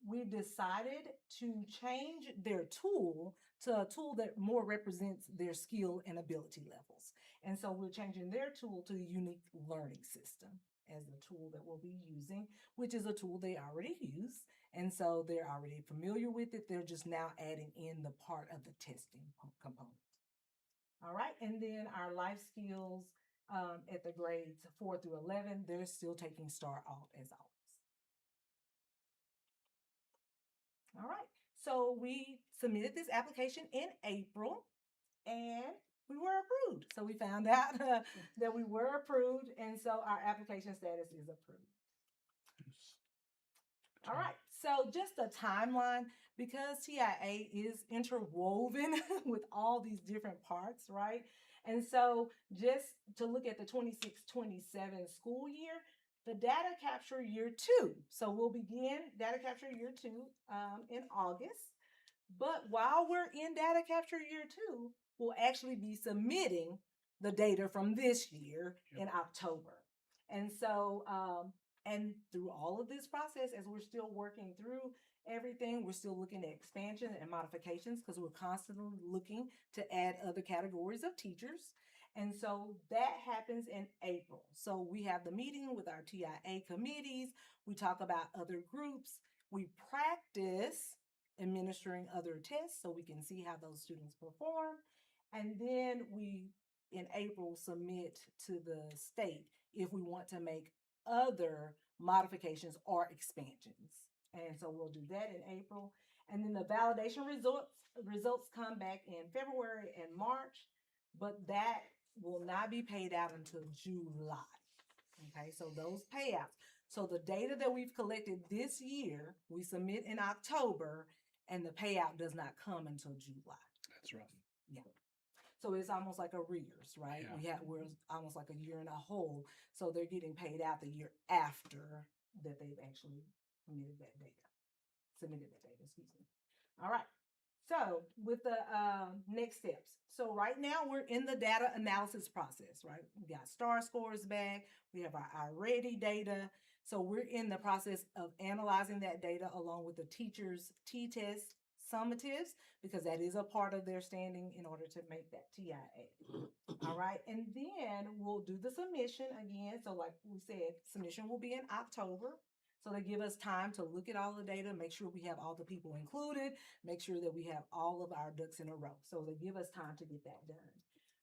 we've decided to change their tool to a tool that more represents their skill and ability levels. And so we're changing their tool to the unique learning system as the tool that we'll be using, which is a tool they already use. And so they're already familiar with it. They're just now adding in the part of the testing component. All right, and then our life skills at the grades 4 through 11, they're still taking STAR Alt as always. All right, so we submitted this application in April and we were approved. So we found out that we were approved, and so our application status is approved. All right, so just a timeline, because TIA is interwoven with all these different parts, right? And so just to look at the 26-27 school year, the data capture year 2. So we'll begin data capture year 2 in August. But while we're in data capture year 2, we'll actually be submitting the data from this year in October. And so, and through all of this process, as we're still working through everything, we're still looking at expansion and modifications because we're constantly looking to add other categories of teachers. And so that happens in April. So we have the meeting with our TIA committees. We talk about other groups. We practice administering other tests so we can see how those students perform. And then we, in April, submit to the state if we want to make other modifications or expansions. And so we'll do that in April. And then the validation results come back in February and March, but that will not be paid out until July. Okay, so those payouts. So the data that we've collected this year, we submit in October, and the payout does not come until July. That's rough. Yeah. So it's almost like arrears, right? Yeah. We're almost like a year and a hole. So they're getting paid out the year after that they've actually submitted that data, excuse me. All right. So with the next steps. So right now we're in the data analysis process, right? We got STAR scores back. We have our ready data. So we're in the process of analyzing that data along with the teachers' T-test summatives, because that is a part of their standing in order to make that TIA. All right. And then we'll do the submission again. So like we said, submission will be in October. So they give us time to look at all the data, make sure we have all the people included, make sure that we have all of our ducks in a row. So they give us time to get that done.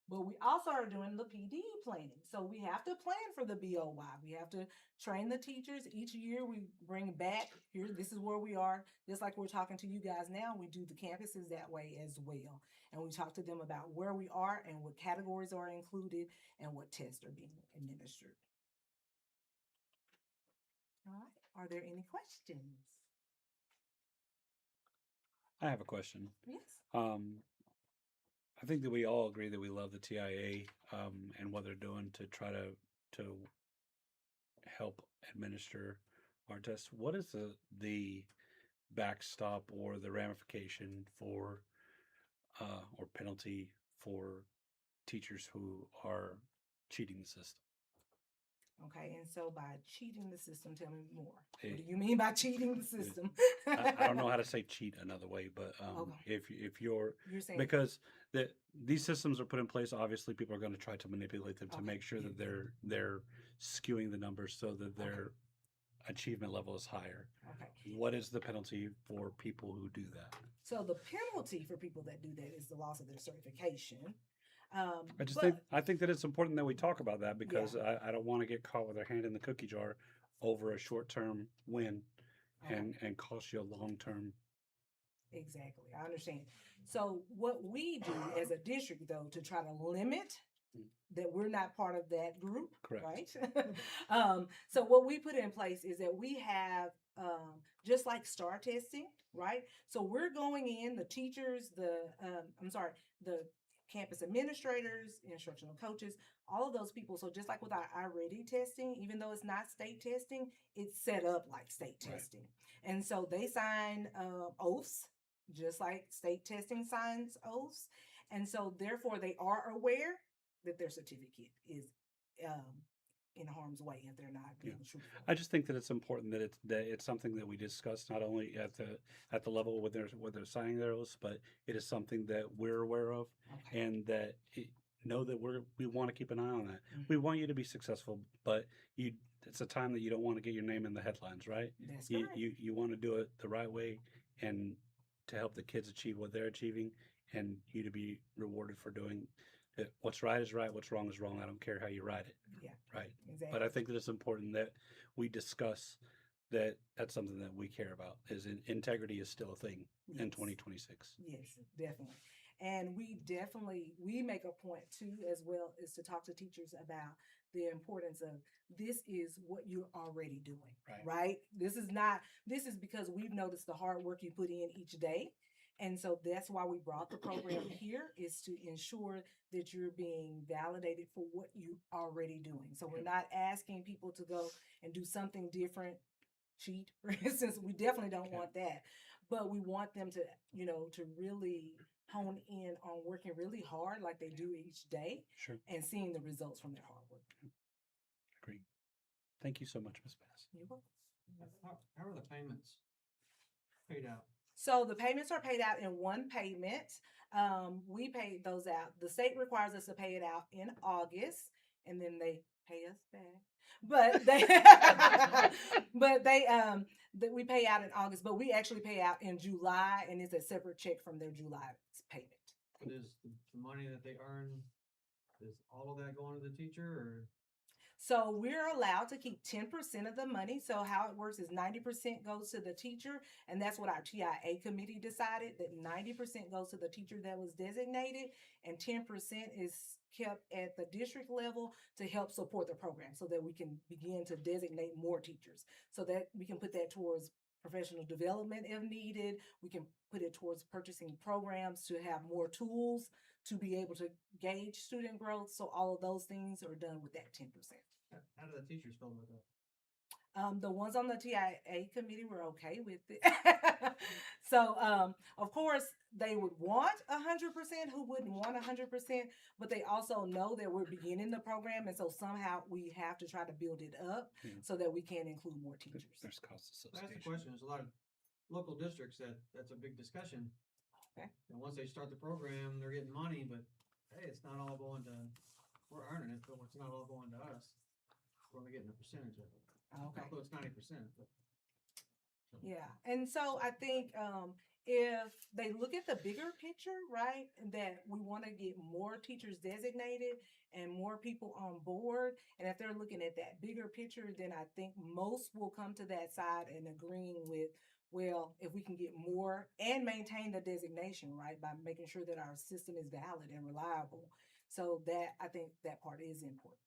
But we also are doing the PD planning. So we have to plan for the BOY. We have to train the teachers. Each year we bring back, here, this is where we are. Just like we're talking to you guys now, we do the campuses that way as well. And we talk to them about where we are and what categories are included and what tests are being administered. All right. Are there any questions? I have a question. Yes. I think that we all agree that we love the TIA and what they're doing to try to help administer our tests. What is the backstop or the ramification for or penalty for teachers who are cheating the system? Okay, and so by cheating the system, tell me more. Eh, What do you mean by cheating the system? I don't know how to say cheat another way, but Okay. if you're You're saying because these systems are put in place, obviously people are going to try to manipulate them to Okay. make sure that they're skewing the numbers so that their achievement level is higher. okay. What is the penalty for people who do that? So the penalty for people that do that is the loss of their certification. I think that it's important that we talk about that because I don't want to get caught with our hand in the cookie jar over a short-term win and cost you a long-term. Exactly, I understand. So what we do as a district, though, to try to limit that we're not part of that group, Correct. right? So what we put in place is that we have just like STAR testing, right? So we're going in, the teachers, the campus administrators, instructional coaches, all of those people. So just like with our ready testing, even though it's not state testing, it's set up like state testing. And so they sign oaths, just like state testing signs oaths. And so therefore they are aware that their certificate is in harm's way if they're not being truthful. I just think that it's important that it's something that we discuss not only at the level where they're signing their oaths, but it is something that we're aware of and that know that we want to keep an eye on that. Mhm. We want you to be successful, but it's a time that you don't want to get your name in the headlines, right? That's correct. You want to do it the right way and to help the kids achieve what they're achieving and you to be rewarded for doing it. What's right is right, what's wrong is wrong. I don't care how you write it. Yeah. Right. Exactly. But I think that it's important that we discuss that that's something that we care about. Integrity is still a thing in 2026. Yes, definitely. And we make a point too, as well, is to talk to teachers about the importance of this is what you're already doing, right? This is because we've noticed the hard work you put in each day. And so that's why we brought the program here, is to ensure that you're being validated for what you already doing. So we're not asking people to go and do something different, cheat, for instance. We definitely don't want that. But we want them to, to really hone in on working really hard like they do each day. Sure. And seeing the results from their hard work. Agreed. Thank you so much, Ms. Bass. You're welcome. How are the payments paid out? So the payments are paid out in one payment. We pay those out. The state requires us to pay it out in August, and then they pay us back. But we pay out in August, but we actually pay out in July, and it's a separate check from their July payment. But is the money that they earn, is all of that going to the teacher, or? So we're allowed to keep 10% of the money. So how it works is 90% goes to the teacher. And that's what our TIA committee decided, that 90% goes to the teacher that was designated and 10% is kept at the district level to help support the program so that we can begin to designate more teachers, so that we can put that towards professional development if needed. We can put it towards purchasing programs to have more tools to be able to gauge student growth. So all of those things are done with that 10%. How do the teachers feel about that? The ones on the TIA committee were okay with it. So, of course, they would want 100%. Who wouldn't want 100%? But they also know that we're beginning the program, and so somehow we have to try to build it up Yeah. so that we can include more teachers. There's cost That's the association. question. There's a lot of local districts that's a big discussion. Okay. And once they start the program, they're getting money, but hey, it's not all going to, we're earning it, but it's not all going to us. We're only getting a percentage of it. Okay. Although it's 90%, but. Yeah, and so I think if they look at the bigger picture, right, that we want to get more teachers designated and more people on board, and if they're looking at that bigger picture, then I think most will come to that side and agreeing with, well, if we can get more and maintain the designation, right, by making sure that our system is valid and reliable. So that, I think that part is important.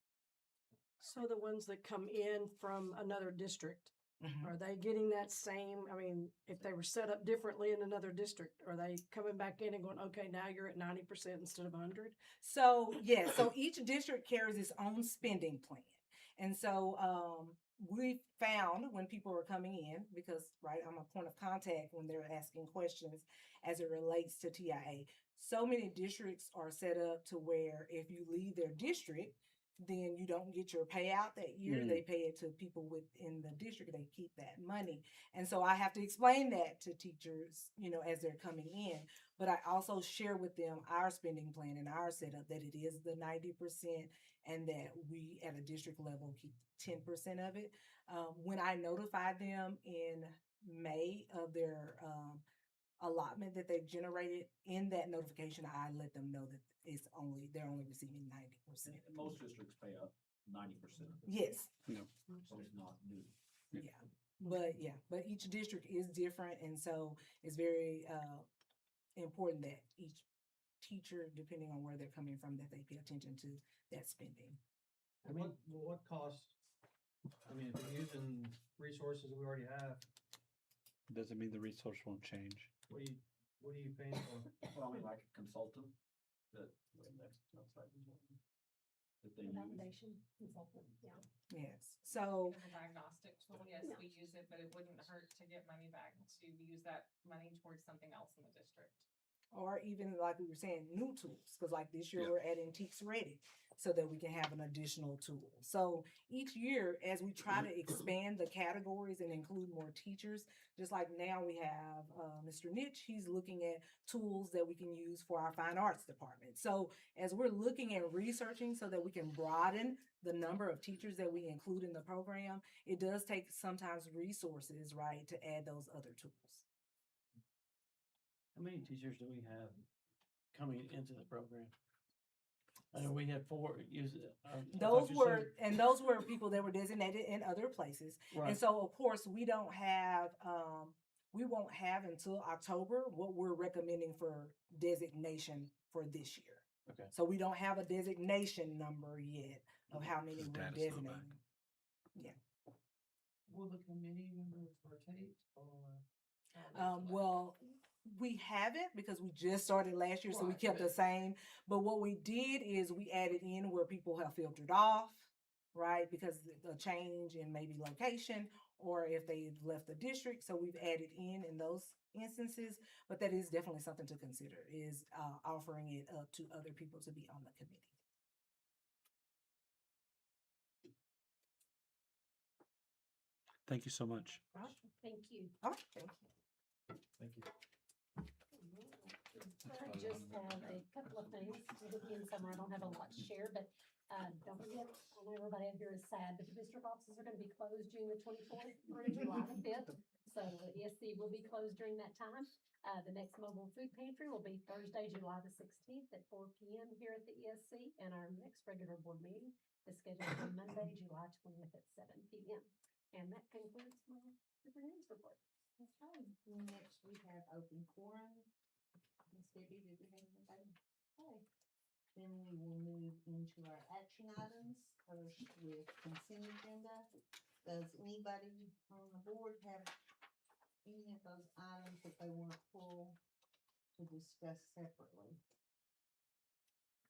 So the ones that come in from another district, Mhm. are they getting that same, I mean, if they were set up differently in another district, are they coming back in and going, okay, now you're at 90% instead of 100? So yeah, so each district carries its own spending plan. And so we found when people were coming in, because right, I'm a point of contact when they're asking questions as it relates to TIA. So many districts are set up to where if you leave their district, then you don't get your payout that year. Mm. They pay it to people within the district. They keep that money. And so I have to explain that to teachers, as they're coming in. But I also share with them our spending plan and our setup, that it is the 90% and that we at a district level keep 10% of it. When I notified them in May of their allotment that they've generated, in that notification, I let them know that they're only receiving 90%. And most districts pay up 90% of it. Yes. So it's not new. Yeah. But each district is different, and so it's very important that each teacher, depending on where they're coming from, that they pay attention to that spending. I mean, what costs, I mean, if you're using resources we already have, Doesn't mean the resource won't change. what are you paying for? Well, I mean, like a consultant that's outside that they use. Validation consultant, yeah. Yes. So As a diagnostic tool, yes, we use it, but it wouldn't hurt to get money back to use that money towards something else in the district. or even like we were saying, new tools. Because like this year Yeah. we're adding Teaks Ready so that we can have an additional tool. So each year, as we try to expand the categories and include more teachers, just like now we have Mr. Nitch, he's looking at tools that we can use for our fine arts department. So as we're looking at researching so that we can broaden the number of teachers that we include in the program, it does take sometimes resources, right, to add those other tools. How many teachers do we have coming into the program? I know we had 4 use it. Those were people that were designated in other places. Right. And so of course we won't have until October what we're recommending for designation for this year. Okay. So we don't have a designation number yet of how many The we're data's not back. designating. Yeah. Will the committee members rotate or? Well, we haven't because we just started last year, so we Right, kept the but- same. But what we did is we added in where people have filtered off, right? Because a change in maybe location or if they left the district. So we've added in those instances. But that is definitely something to consider, is offering it up to other people to be on the committee. Thank you so much. Thank you. All right, thank you. Thank you. I just have a couple of things. In summer, I don't have a lot to share, but don't forget, I know everybody out here is sad, but the district offices are going to be closed June the 24th through July the 5th. So the ESC will be closed during that time. The next mobile food pantry will be Thursday, July the 16th at 4 p.m. here at the ESC. And our next regular board meeting is scheduled for Monday, July 20th at 7 p.m. And that concludes my superintendent's report. Okay, next we have open forum. Ms. Debbie, did we have anything? Okay. Then we will move into our action items, first with consent agenda. Does anybody on the board have any of those items that they want to pull to discuss separately?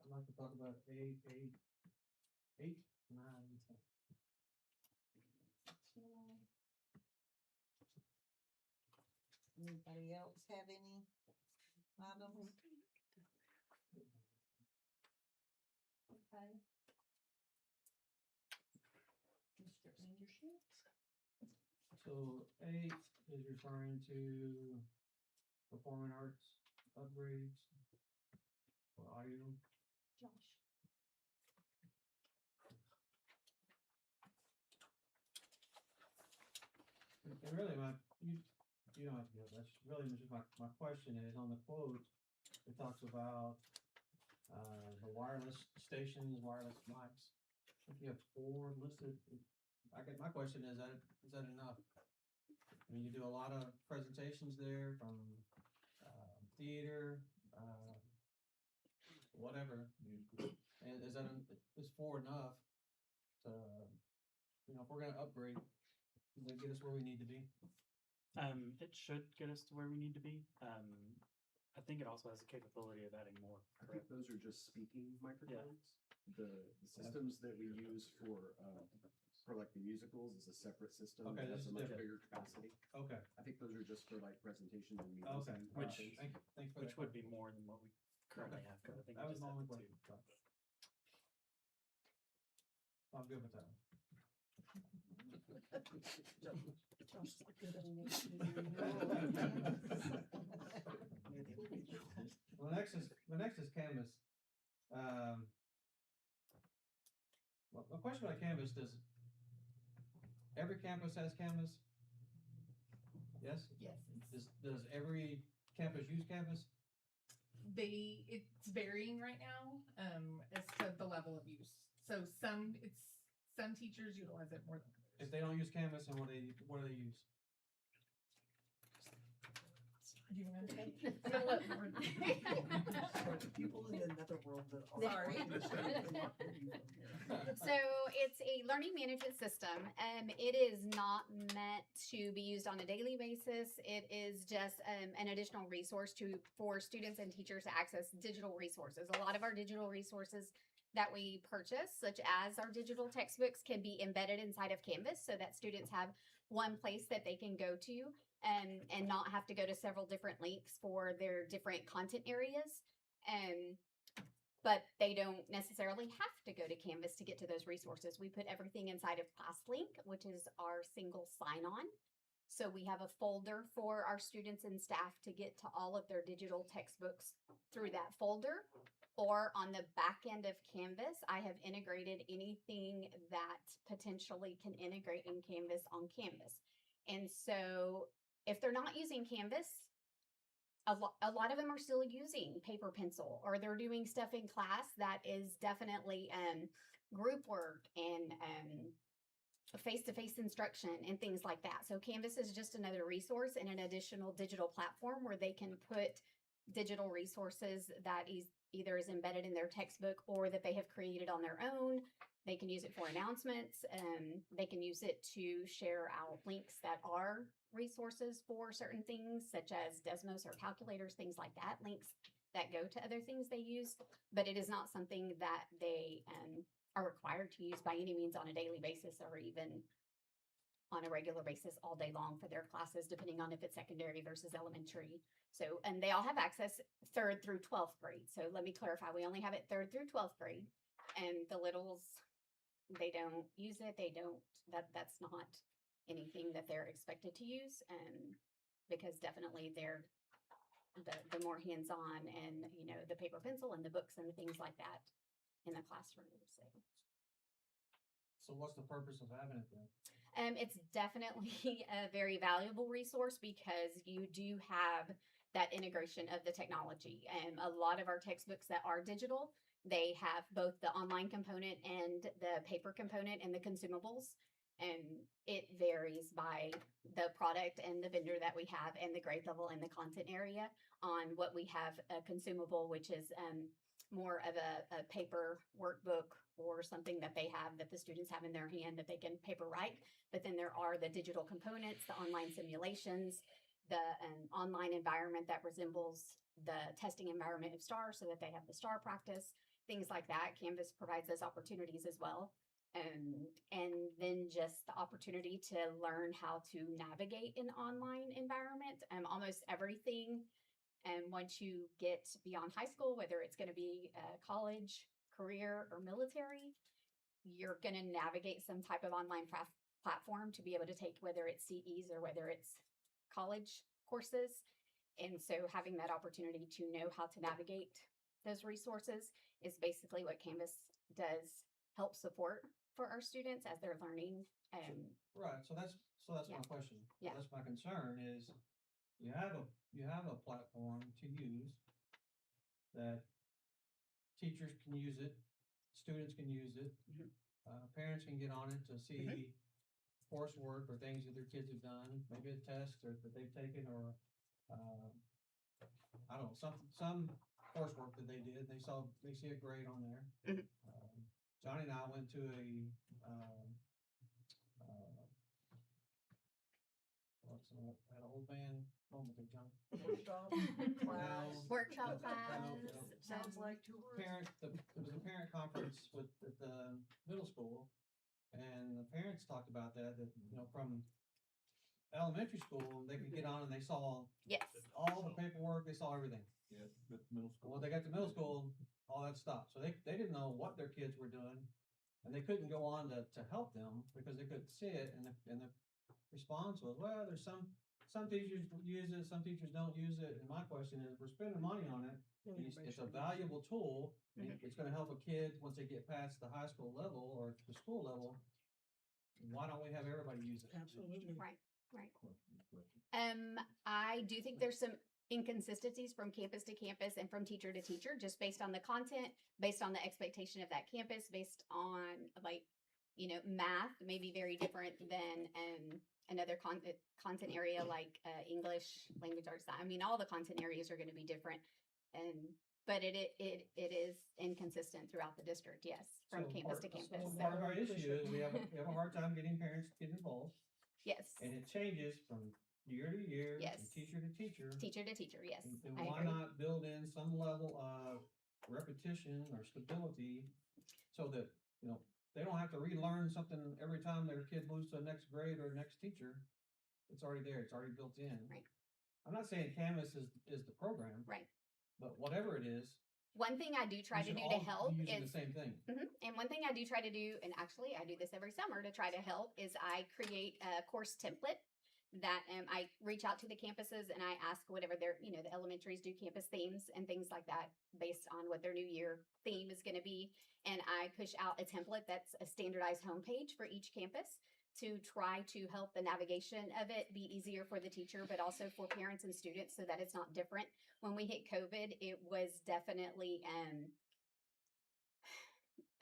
I'd like to talk about 8, 9, 10. Anybody else have any items? Okay. Mr. Anderson? So 8 is referring to performing arts upgrades for audio. Josh. And really, you don't have to go, that's really just my question is, on the quote, it talks about, the wireless stations, wireless mics. I think you have 4 listed. My question is that enough? I mean, you do a lot of presentations there from, theater, whatever. And is 4 enough to, if we're gonna upgrade, does that get us where we need to be? It should get us to where we need to be. I think it also has the capability of adding more. I think those are just speaking microphones. The systems that we use for like the musicals is a separate system. Okay, that this has a is much different. bigger capacity. Okay, I think those are just for like presentations and meetings. okay. and Which- things. Thanks for Which that. would be more than what we currently Okay. have, because I think That we was just my have only the question. two. I'm good with that. Well, next is Canvas. Well, a question about Canvas, does every campus has Canvas? Yes? Yes. Does every campus use Canvas? It's varying right now, as to the level of use. So some teachers utilize it more than others. If they don't use Canvas, then what do they use? Do you want to say? I'm gonna let Lauren- People in another world that are. Sorry. So it's a learning management system. It is not meant to be used on a daily basis. It is just an additional resource for students and teachers to access digital resources. A lot of our digital resources that we purchase, such as our digital textbooks, can be embedded inside of Canvas so that students have one place that they can go to and not have to go to several different links for their different content areas. But they don't necessarily have to go to Canvas to get to those resources. We put everything inside of ClassLink, which is our single sign-on. So we have a folder for our students and staff to get to all of their digital textbooks through that folder. Or on the back end of Canvas, I have integrated anything that potentially can integrate in Canvas on Canvas. And so if they're not using Canvas, a lot of them are still using paper pencil, or they're doing stuff in class that is definitely group work and face-to-face instruction and things like that. So Canvas is just another resource and an additional digital platform where they can put digital resources that either is embedded in their textbook or that they have created on their own. They can use it for announcements. They can use it to share out links that are resources for certain things, such as Desmos or calculators, things like that, links that go to other things they use. But it is not something that they are required to use by any means on a daily basis or even on a regular basis all day long for their classes, depending on if it's secondary versus elementary. So, and they all have access 3rd through 12th grade. So let me clarify, we only have it 3rd through 12th grade. And the littles, they don't use it. That's not anything that they're expected to use. Because definitely they're the more hands-on and, the paper pencil and the books and the things like that in the classroom. So what's the purpose of having it then? It's definitely a very valuable resource because you do have that integration of the technology. A lot of our textbooks that are digital, they have both the online component and the paper component and the consumables. And it varies by the product and the vendor that we have and the grade level and the content area on what we have a consumable, which is more of a paper workbook or something that they have that the students have in their hand that they can paper write. But then there are the digital components, the online simulations, the online environment that resembles the testing environment of STAR so that they have the STAR practice, things like that. Canvas provides those opportunities as well. And then just the opportunity to learn how to navigate an online environment. Almost everything. And once you get beyond high school, whether it's going to be college, career, or military, you're going to navigate some type of online platform to be able to take, whether it's CEs or whether it's college courses. And so having that opportunity to know how to navigate those resources is basically what Canvas does help support for our students as they're learning. Right, so that's Yeah. my question. Yeah. That's my concern is you have a platform to use that teachers can use it, students can use it, parents can get on it to see coursework or things that their kids have done, maybe a test or that they've taken or I don't know, some coursework that they did. They see a grade on there. Johnny and I went to that old man moment there, John. Workshop class. Workshop class. Sounds like tours. There was a parent conference at the middle school, and the parents talked about that from elementary school, they could get on and they saw Yes. all the paperwork, they saw everything. Yeah, but middle school. Well, they got to middle school, all that stopped. So they didn't know what their kids were doing, and they couldn't go on to help them because they couldn't see it. And the response was, well, there's some teachers use it, some teachers don't use it. And my question is, we're spending money on it. It's a valuable tool. It's going to help a kid once they get past the high school level or the school level. Why don't we have everybody use it? Absolutely. Right. I do think there's some inconsistencies from campus to campus and from teacher to teacher, just based on the content, based on the expectation of that campus, based on math may be very different than another content area like English, language arts. I mean, all the content areas are going to be different, but it is inconsistent throughout the district. Yes, from campus to campus. So part of our issue is we have a hard time getting parents to get involved. Yes. And it changes from year to year, Yes. and teacher to teacher. Teacher to teacher, yes. And I why agree. not build in some level of repetition or stability so that, they don't have to relearn something every time their kid moves to the next grade or next teacher. It's already there, it's already built in. Right. I'm not saying Canvas is the program. Right. But whatever it is. One thing I do try to we should do all to help be using is the same thing. And one thing I do try to do, and actually I do this every summer to try to help, is I create a course template that I reach out to the campuses and I ask whatever their, the elementaries do campus themes and things like that based on what their new year theme is going to be. And I push out a template that's a standardized homepage for each campus to try to help the navigation of it be easier for the teacher, but also for parents and students so that it's not different. When we hit COVID, it was definitely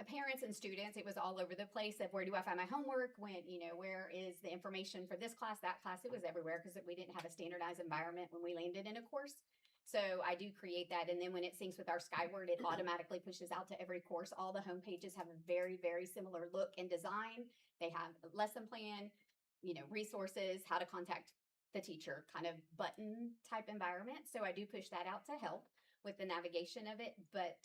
parents and students, it was all over the place of where do I find my homework, when, where is the information for this class, that class. It was everywhere because we didn't have a standardized environment when we landed in a course. So I do create that. And then when it syncs with our Skyward, it automatically pushes out to every course. All the home pages have a very, very similar look and design. They have a lesson plan, resources, how to contact the teacher, kind of button type environment. So I do push that out to help with the navigation of it. But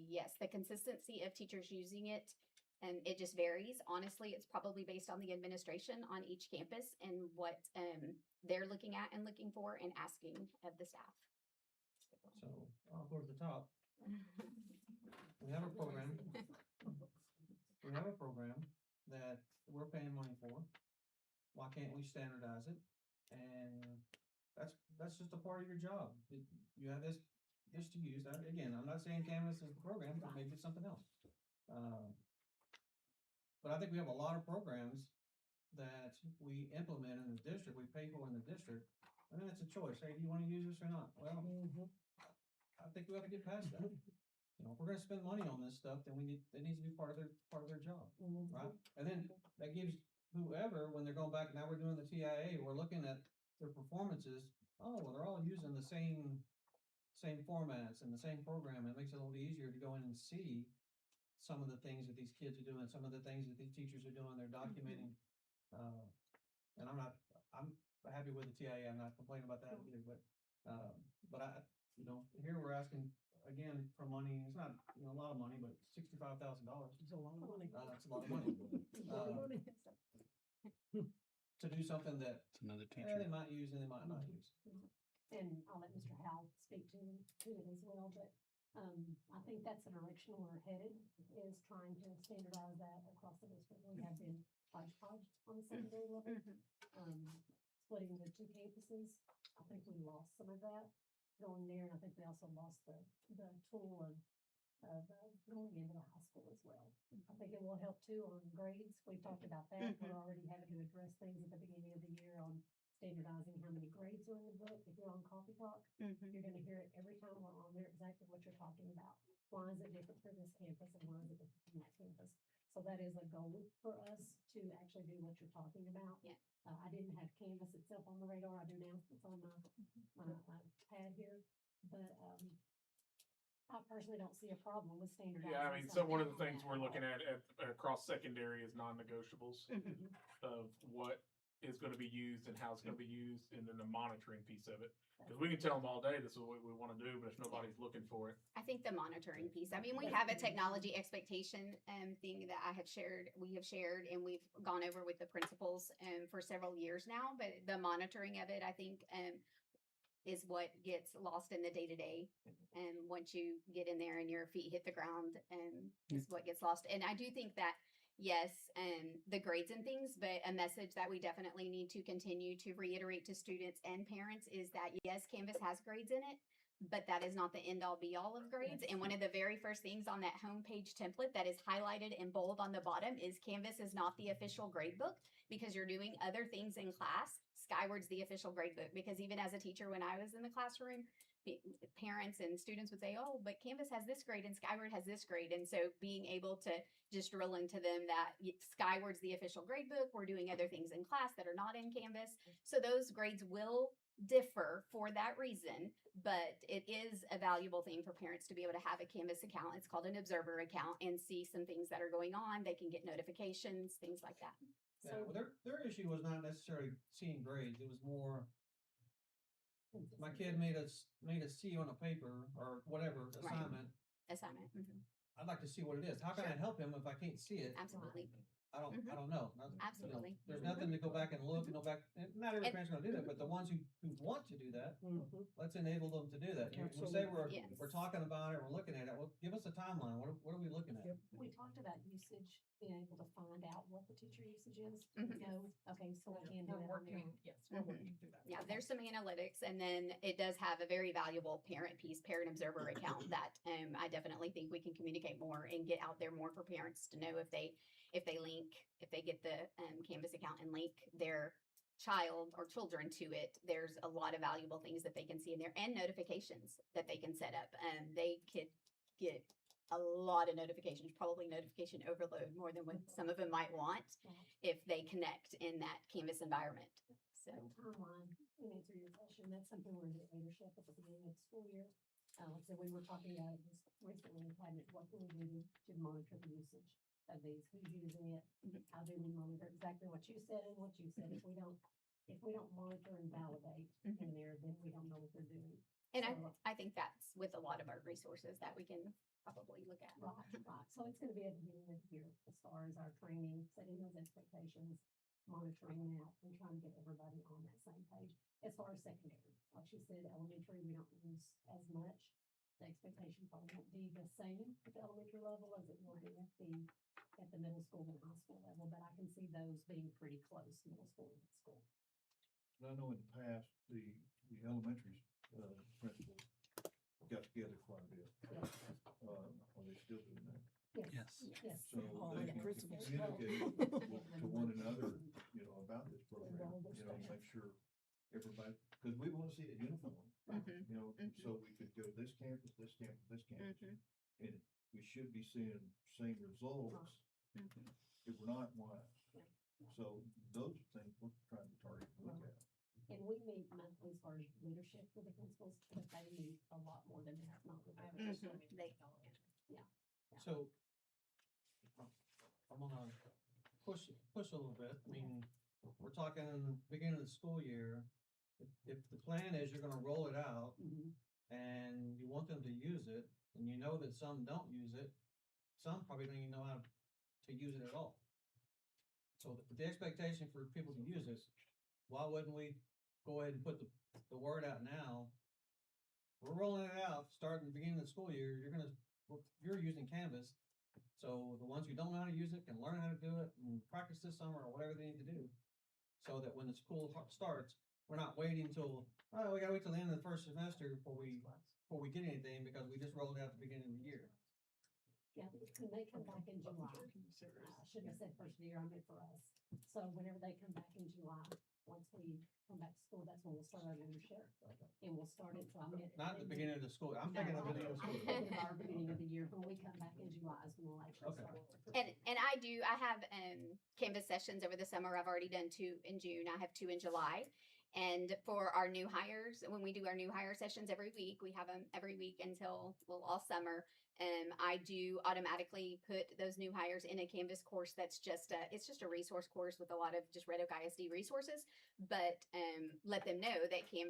yes, the consistency of teachers using it, and it just varies. Honestly, it's probably based on the administration on each campus and what they're looking at and looking for and asking of the staff. So I'll go to the top. We have a program. We have a program that we're paying money for. Why can't we standardize it? And that's just a part of your job. You have this to use. Again, I'm not saying Canvas is the program, but maybe it's something else. But I think we have a lot of programs that we implement in the district, we pay for in the district, and then it's a choice. Hey, do you want to use this or not? Well, I think we have to get past that. If we're going to spend money on this stuff, then it needs to be part of their job, right? And then that gives whoever, when they're going back, now we're doing the TIA, we're looking at their performances. Oh, well, they're all using the same formats and the same program. It makes it a little easier to go in and see some of the things that these kids are doing, some of the things that these teachers are doing. They're documenting. And I'm happy with the TIA. I'm not complaining about that either. But here we're asking again, for money, it's not, you know, a lot of money, but $65,000. It's a lot of money. It's a lot of money. To do something that It's another they teacher. might use and they might not use. And I'll let Mr. Howell speak to it as well, but, I think that's the direction we're headed, is trying to standardize that across the district. We have been hodgepodge on the secondary level, splitting the two campuses. I think we lost some of that going there, and I think we also lost the tool of going into the high school as well. I think it will help too on grades. We talked about that. We're already having to address things at the beginning of the year on standardizing how many grades are in the book. If you're on Coffee Talk, you're gonna hear it every time we're on there, exactly what you're talking about. Why is it different for this campus and why is it different from that campus? So that is a goal for us to actually do what you're talking about. Yeah. I didn't have Canvas itself on the radar. I do now. It's on my pad here, but, I personally don't see a problem with standardizing. Yeah, I mean, so one of the something things we're looking at across secondary is non-negotiables Mhm. of what is gonna be used and how it's gonna be used, and then the monitoring piece of it. Cause we can tell them all day, this is what we wanna do, but if nobody's looking for it. I think the monitoring piece, I mean, we have a technology expectation thing that I have shared, we have shared, and we've gone over with the principals for several years now, but the monitoring of it, I think, is what gets lost in the day-to-day. And once you get in there and your feet hit the ground, is what gets lost. And I do think that, yes, the grades and things, but a message that we definitely need to continue to reiterate to students and parents is that, yes, Canvas has grades in it, but that is not the end all be all of grades. And one of the very first things on that homepage template that is highlighted in bold on the bottom is Canvas is not the official grade book, because you're doing other things in class. Skyward's the official grade book, because even as a teacher, when I was in the classroom, parents and students would say, oh, but Canvas has this grade and Skyward has this grade. And so being able to just drill into them that Skyward's the official grade book, we're doing other things in class that are not in Canvas. So those grades will differ for that reason, but it is a valuable thing for parents to be able to have a Canvas account. It's called an observer account, and see some things that are going on. They can get notifications, things like that. Yeah, well, their issue was not necessarily seeing grades. It was more, my kid made a C on a paper or whatever assignment. Assignment. I'd like to see what it is. How can I help him if I can't see it? Absolutely. I don't know. Absolutely. There's nothing to go back and look and go back. Not every parent's gonna do that, but the ones who want to do that, let's enable them to do that. We say we're talking about it, we're looking at it. Well, give us a timeline. What are we looking at? We talked about usage, being able to find out what the teacher usage is. No, okay, so we can do We're that. working, yes, we're working through that. Yeah, there's some analytics, and then it does have a very valuable parent piece, parent observer account that I definitely think we can communicate more and get out there more for parents to know if they get the Canvas account and link their child or children to it. There's a lot of valuable things that they can see in there, and notifications that they can set up. They could get a lot of notifications, probably notification overload, more than what some of them might want if they connect in that Canvas environment. So timeline, to answer your question, that's something we're going to get leadership at the beginning of the school year. Like I said, we were talking about it just recently in cabinet, what can we do to monitor the usage of these, who's using it, how do we monitor exactly what you said and what you said. If we don't monitor and validate in there, then we don't know what they're doing. And So, I think that's with a lot of our resources that we can probably look at. Right. So it's gonna be at the beginning of the year as far as our training, setting those expectations, monitoring that, and trying to get everybody on that same page. As far as secondary, like she said, elementary, we don't use as much. The expectation probably won't be the same at the elementary level as it will be at the middle school and high school level, but I can see those being pretty close, middle school and high school. And I know in the past, the elementary, principals got together quite a bit. Are they still doing that? Yes. Yes. So they can communicate to one another, about this program, make sure everybody, because we want to see it uniform. So we could go this campus, this campus, this campus, and we should be seeing same results. If we're not, why? So those are things we're trying to target and look at. And we meet monthly as far as leadership with the principals, but they meet a lot more than that, not with Yeah. So I'm gonna push a little bit. I mean, we're talking beginning of the school year. If the plan is you're gonna roll it out and you want want them to use it, and you know that some don't use it, some probably don't even know how to use it at all. So the expectation for people to use this, why wouldn't we go ahead and put the word out now? We're rolling it out, starting the beginning of the school year, you're using Canvas. So the ones who don't know how to use it can learn how to do it and practice this summer or whatever they need to do. So that when the school starts, we're not waiting until, oh, we gotta wait till the end of the first semester before we get anything because we just rolled it out at the beginning of the year. Yeah, when they come back in July, I shouldn't have said first of the year, I meant for us. So whenever they come back in July, once we come back to school, that's when we'll start our membership. And we'll start it from it. Not at the beginning of the school, I'm thinking of the beginning of the school. I'm thinking of our beginning of the year, when we come back in July is when we'll actually Okay. start. And I have Canvas sessions over the summer. I've already done 2 in June. I have 2 in July. And for our new hires, when we do our new hire sessions every week, we have them every week until, well, all summer. I do automatically put those new hires in a Canvas course that's it's just a resource course with a lot of just Red Oak ISD resources, but let them know that we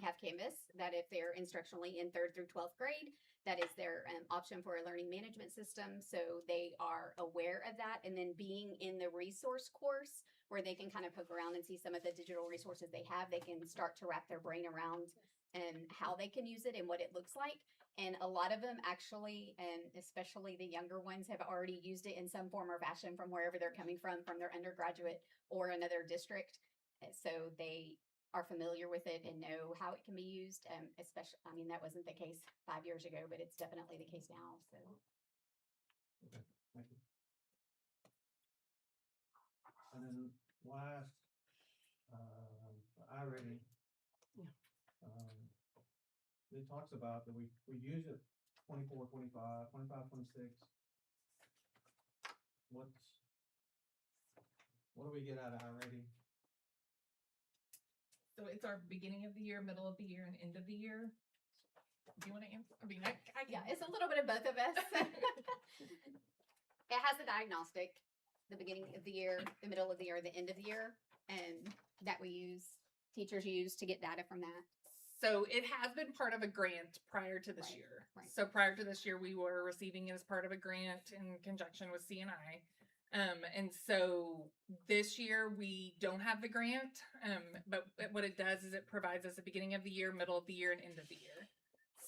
have Canvas, that if they're instructionally in 3rd through 12th grade, that is their option for a learning management system. So they are aware of that. And then being in the resource course where they can kind of poke around and see some of the digital resources they have, they can start to wrap their brain around how they can use it and what it looks like. And a lot of them actually, and especially the younger ones, have already used it in some form or fashion from wherever they're coming from their undergraduate or another district. So they are familiar with it and know how it can be used. Especially, I mean, that wasn't the case 5 years ago, but it's definitely the case now. So. Okay, thank you. And then last, iReady. Yeah. It talks about that we use it 24, 25, 25, 26. What do we get out of iReady? So it's our beginning of the year, middle of the year, and end of the year. Do you want to answer? I mean, I can. Yeah, it's a little bit of both of us. It has a diagnostic, the beginning of the year, the middle of the year, the end of the year, and that teachers use to get data from that. So it has been part of a grant prior to this year. Right. So prior to this year, we were receiving it as part of a grant in conjunction with CNI. And so this year we don't have the grant, but what it does is it provides us a beginning of the year, middle of the year, and end of the year.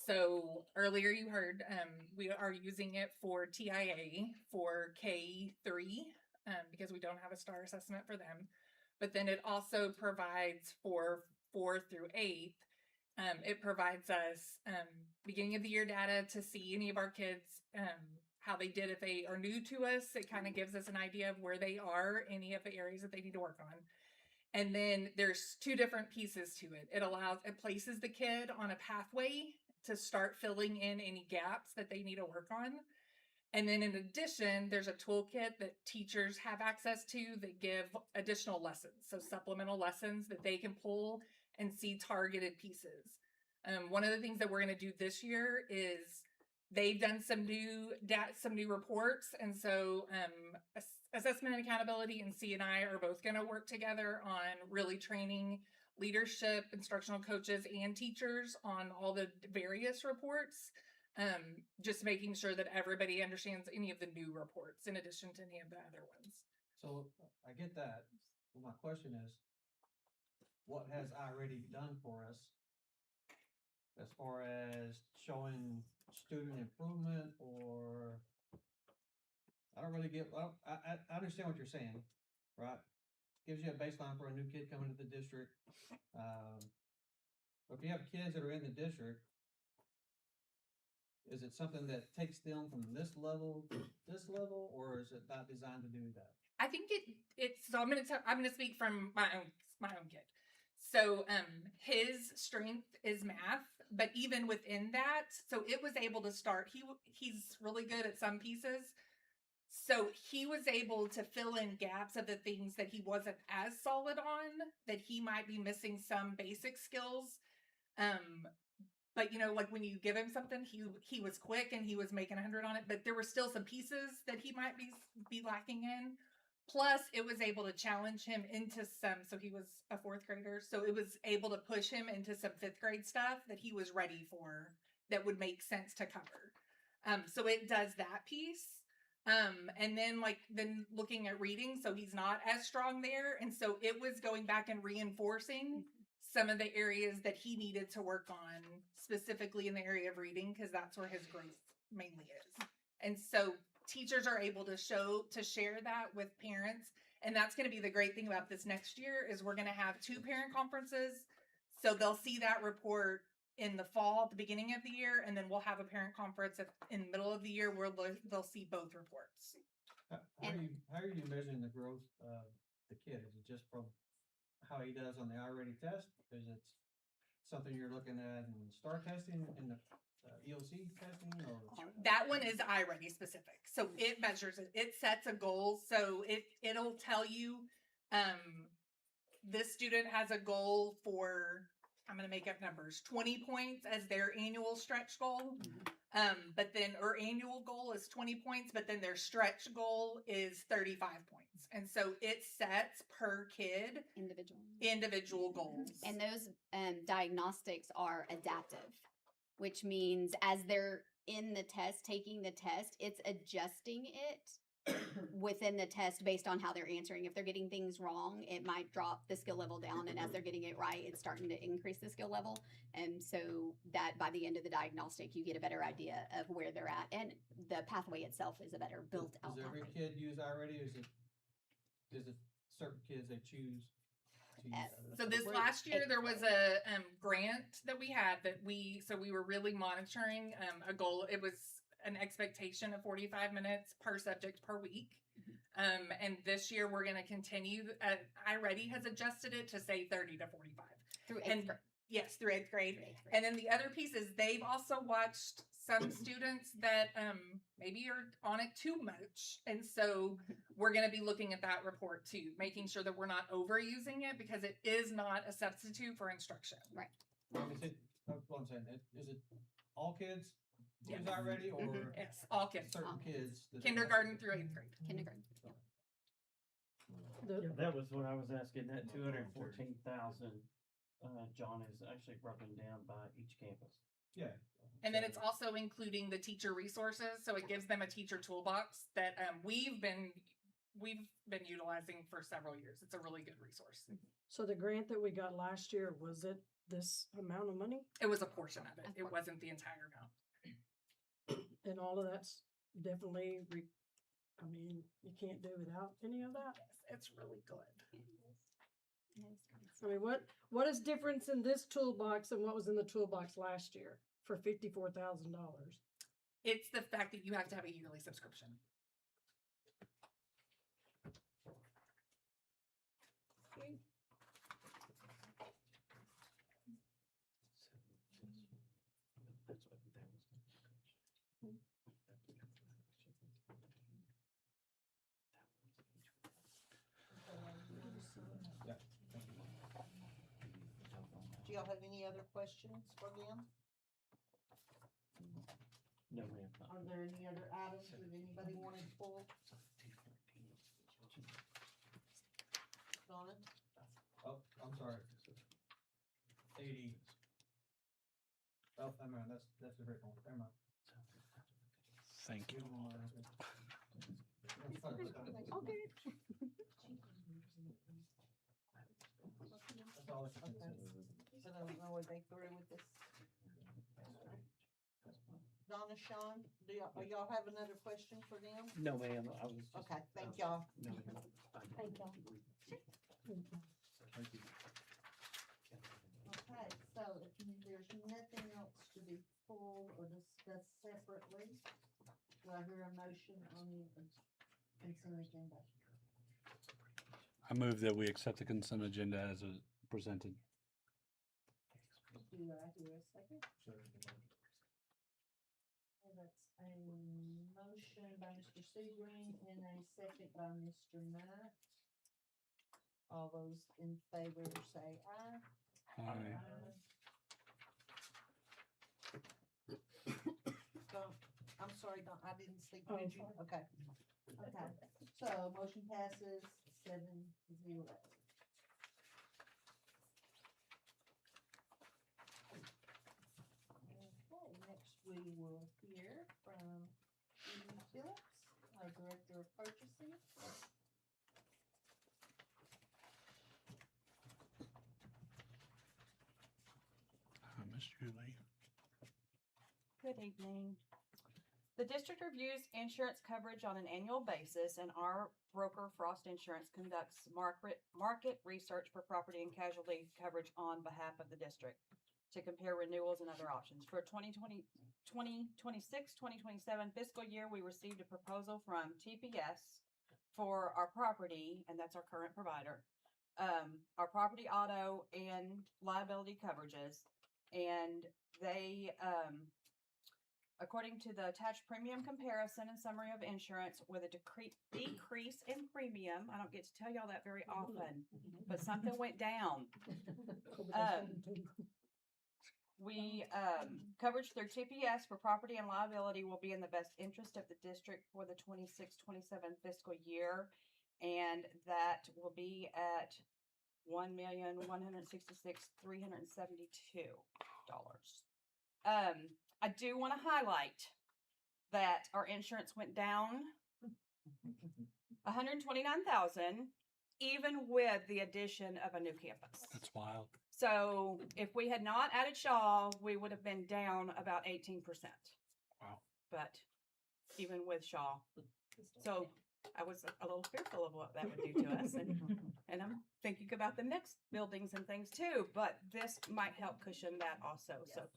So earlier you heard we are using it for TIA for K3 because we don't have a STAR assessment for them. But then it also provides for 4th through 8th. It provides us beginning of the year data to see any of our kids, how they did if they are new to us. It kind of gives us an idea of where they are, any of the areas that they need to work on. And then there's 2 different pieces to it. It places the kid on a pathway to start filling in any gaps that they need to work on. And then in addition, there's a toolkit that teachers have access to that give additional lessons. So supplemental lessons that they can pull and see targeted pieces. One of the things that we're going to do this year is they've done some new reports. And so assessment and accountability and CNI are both going to work together on really training leadership, instructional coaches, and teachers on all the various reports. Just making sure that everybody understands any of the new reports in addition to any of the other ones. So I get that. Well, my question is, what has iReady done for us as far as showing student improvement, or I don't really get, I understand what you're saying, right? Gives you a baseline for a new kid coming to the district. But if you have kids that are in the district, is it something that takes them from this level to this level, or is it not designed to do that? I think it's so I'm gonna speak from my own kid. So his strength is math, but even within that, so it was able to start. He's really good at some pieces. So he was able to fill in gaps of the things that he wasn't as solid on, that he might be missing some basic skills. But like when you give him something, he was quick and he was making 100 on it, but there were still some pieces that he might be lacking in. Plus, it was able to challenge him into so he was a 4th grader, so it was able to push him into some 5th grade stuff that he was ready for that would make sense to cover. So it does that piece. And then looking at reading, so he's not as strong there. And so it was going back and reinforcing some of the areas that he needed to work on, specifically in the area of reading, because that's where his growth mainly is. And so teachers are able to share that with parents. And that's going to be the great thing about this next year is we're going to have 2 parent conferences. So they'll see that report in the fall, at the beginning of the year, and then we'll have a parent conference in the middle of the year where they'll see both reports. How are you measuring the growth of the kid? Is it just from how he does on the I-ready test? Is it something you're looking at in STAR testing, in the EOC testing, or? That one is I-ready specific. So it measures it. It sets a goal. So it'll tell you, this student has a goal for, I'm going to make up numbers, 20 points as their annual stretch goal. But then our annual goal is 20 points, but then their stretch goal is 35 points. And so it sets per kid individual goals. And those diagnostics are adaptive, which means as they're in the test, taking the test, it's adjusting it within the test based on how they're answering. If they're getting things wrong, it might drop the skill level down, and as they're getting it right, it's starting to increase the skill level. And so that by the end of the diagnostic, you get a better idea of where they're at, and the pathway itself is a better built out Does every pathway. kid use I-ready, or is it certain kids they choose to use? So this last year there was a grant that we had that we were really monitoring a goal. It was an expectation of 45 minutes per subject per week. And this year we're going to continue. I-ready has adjusted it to say 30 to 45. Through 8th grade. Yes, through 8th grade. And then the other piece is they've also watched some students that maybe are on it too much. And so we're going to be looking at that report too, making sure that we're not overusing it, because it is not a substitute for instruction. Right. Is it, what I'm saying, is it all kids use Yes. I-ready, or Yes, all kids. certain kids? that- Kindergarten through 8th grade. Kindergarten. Yeah, that was what I was asking, that 214,000, John is actually broken down by each campus. Yeah. And then it's also including the teacher resources. So it gives them a teacher toolbox that we've been utilizing for several years. It's a really good resource. So the grant that we got last year, was it this amount of money? It was a portion of it. It wasn't the entire amount. And all of that's definitely, you can't do without any of that? Yes, it's really good. I mean, what is difference in this toolbox than what was in the toolbox last year for $54,000? It's the fact that you have to have a yearly subscription. Do y'all have any other questions for them? No, ma'am. Are there any other items that anybody wanted to pull? Donna? Oh, I'm sorry. 80. Oh, never mind, that's a different one, never mind. Thank you. Okay. That's all I can say. I don't know what they threw with this. Donna, Sean, y'all have another question for them? No, ma'am, I was just. Okay, thank y'all. No, ma'am. Thank y'all. Thank you. Okay, so if there's nothing else to be pulled or discussed separately, do I hear a motion on the consent agenda? I move that we accept the consent agenda as presented. Do I hear a second? And that's a motion by Mr. Sebring and a second by Mr. Knight. All those in favor say aye. Aye. I'm sorry, Don, I didn't see. Oh, Did you? sorry. Okay. Okay, so motion passes 7-0. Okay, next we will hear from Amy Phillips, our Director of Purchasing. Miss Julie. Good evening. The district reviews insurance coverage on an annual basis, and our broker, Frost Insurance, conducts market research for property and casualty coverage on behalf of the district to compare renewals and other options. For 2026, 2027 fiscal year, we received a proposal from TPS for our property, and that's our current provider, our property, auto, and liability coverages. And they, according to the attached premium comparison and summary of insurance with a decrease in premium, I don't get to tell y'all that very often, but something went down. Coverage through TPS for property and liability will be in the best interest of the district for the 26-27 fiscal year, and that will be at $1,166,372. I do want to highlight that our insurance went down $129,000, even with the addition of a new campus. That's wild. So if we had not added Shaw, we would have been down about 18%. Wow. But even with Shaw, so I was a little fearful of what that would do to us, and I'm thinking about the next buildings and things too. But this might help cushion that also. So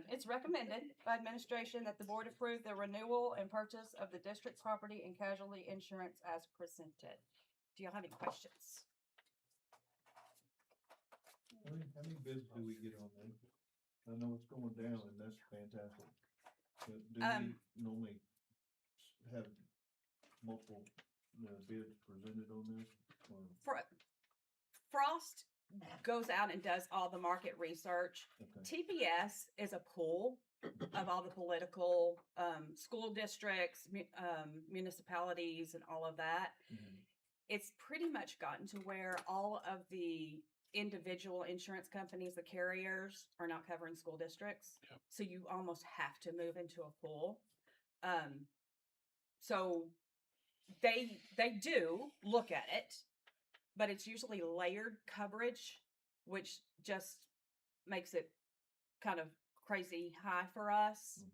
it's recommended by administration that the board approve the renewal and purchase of the district's property and casualty insurance as presented. Do y'all have any questions? How many bids do we get on that? I know it's going down and that's fantastic. But do we normally have multiple bids presented on this? Or? Frost goes out and does all the market research. Okay. TPS is a pool of all the political school districts, municipalities, and all of that. Mm-hmm. It's pretty much gotten to where all of the individual insurance companies, the carriers, are not covering school districts. Yep. So you almost have to move into a pool. So they do look at it, but it's usually layered coverage, which just makes it kind of crazy high for us.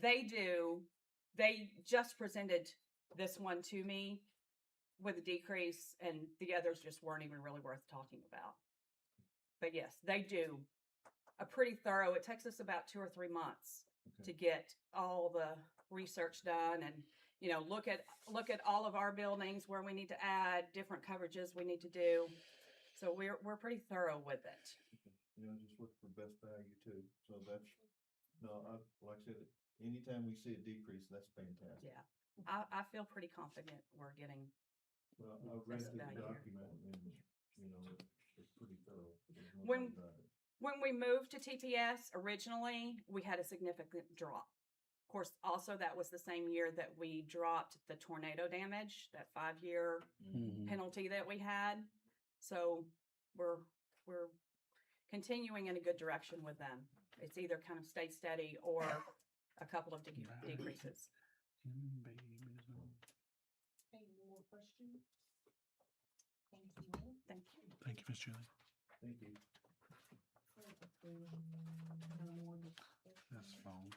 They just presented this one to me with a decrease, and the others just weren't even really worth talking about. But yes, they do a pretty thorough, it takes us about 2 or 3 months to get all the research done and, you know, look at all of our buildings where we need to add different coverages we need to do. So we're pretty thorough with it. You know, just look for best value too. So that's, like I said, anytime we see a decrease, that's fantastic. Yeah. I feel pretty confident we're getting. Well, I've read best through the value. document and, you know, it's pretty thorough. There's no When- doubt about it. When we moved to TPS originally, we had a significant drop. Of course, also that was the same year that we dropped the tornado damage, that 5-year penalty that we had. So we're continuing in a good direction with them. It's either kind of stayed steady or a couple of decreases. Any more questions? Thank you. Thank you. Thank you, Miss Julie. Thank you. No more discussion. That's fine.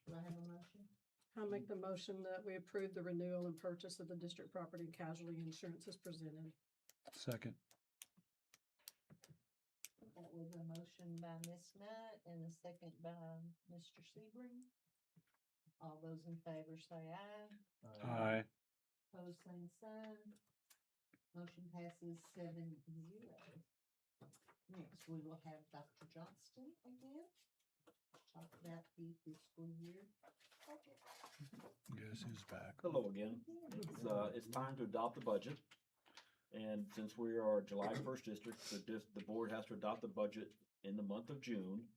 Do I have a motion? I'll make the motion that we approve the renewal and purchase of the district property and casualty insurance as presented. Second. That was a motion by Ms. Nutt and a second by Mr. Sebring. All those in favor say aye. Aye. Opposed, same sign. Motion passes 7-0. Next, we will have Dr. Johnston again. Talk about the fiscal year budget. Guess who's back? Hello again. It's time to adopt the budget. And since we are July 1st district, the board has to adopt the budget in the month of June.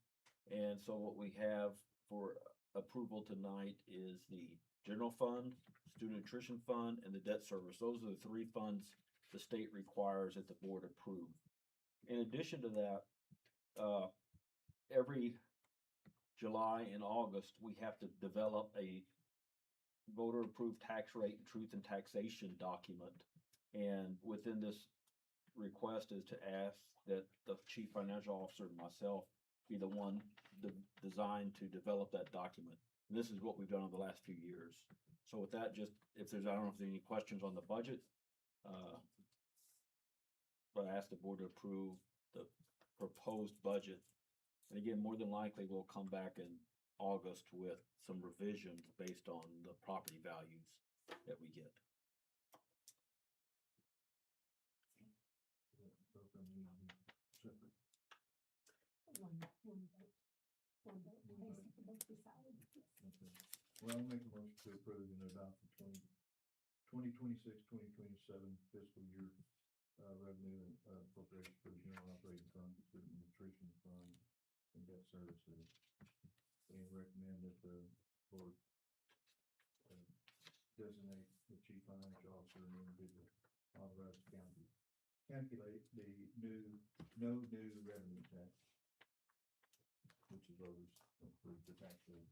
And so what we have for approval tonight is the general fund, student nutrition fund, and the debt service. Those are the 3 funds the state requires that the board approve. In addition to that, every July and August, we have to develop a voter-approved tax rate and truth and taxation document. And within this request is to ask that the chief financial officer and myself be the one designed to develop that document. And this is what we've done over the last few years. So with that, just if there's, I don't know if there's any questions on the budget, but I ask the board to approve the proposed budget. And again, more than likely, we'll come back in August with some revisions based on the property values that we get. Well, I'll make a motion to approve and adopt the 2026, 2027 fiscal year revenue appropriation for the general operating fund, student nutrition fund, and debt services. And recommend that the board designate the chief financial officer and individual authorized county calculate the no new revenue tax, which is voters approve the tax rate.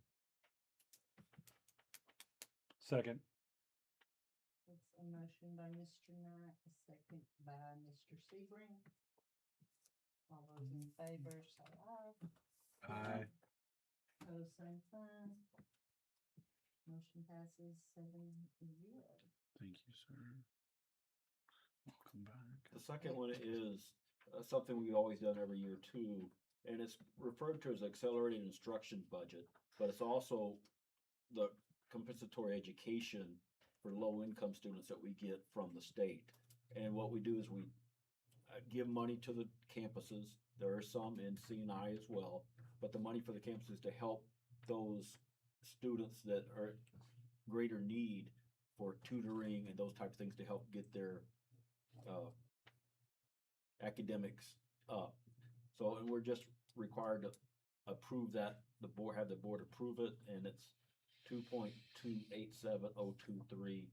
Second. It's a motion by Mr. Knight, a second by Mr. Sebring. All those in favor say aye. Aye. Opposed, same sign. Motion passes 7-0. Thank you, sir. Welcome back. The second one is something we've always done every year too, and it's referred to as accelerated instruction budget, but it's also the compensatory education for low-income students that we get from the state. And what we do is we give money to the campuses. There are some in C&I as well, but the money for the campuses to help those students that are greater need for tutoring and those type of things to help get their academics up. So, and we're just required to approve that, have the board approve it, and it's 2.287023,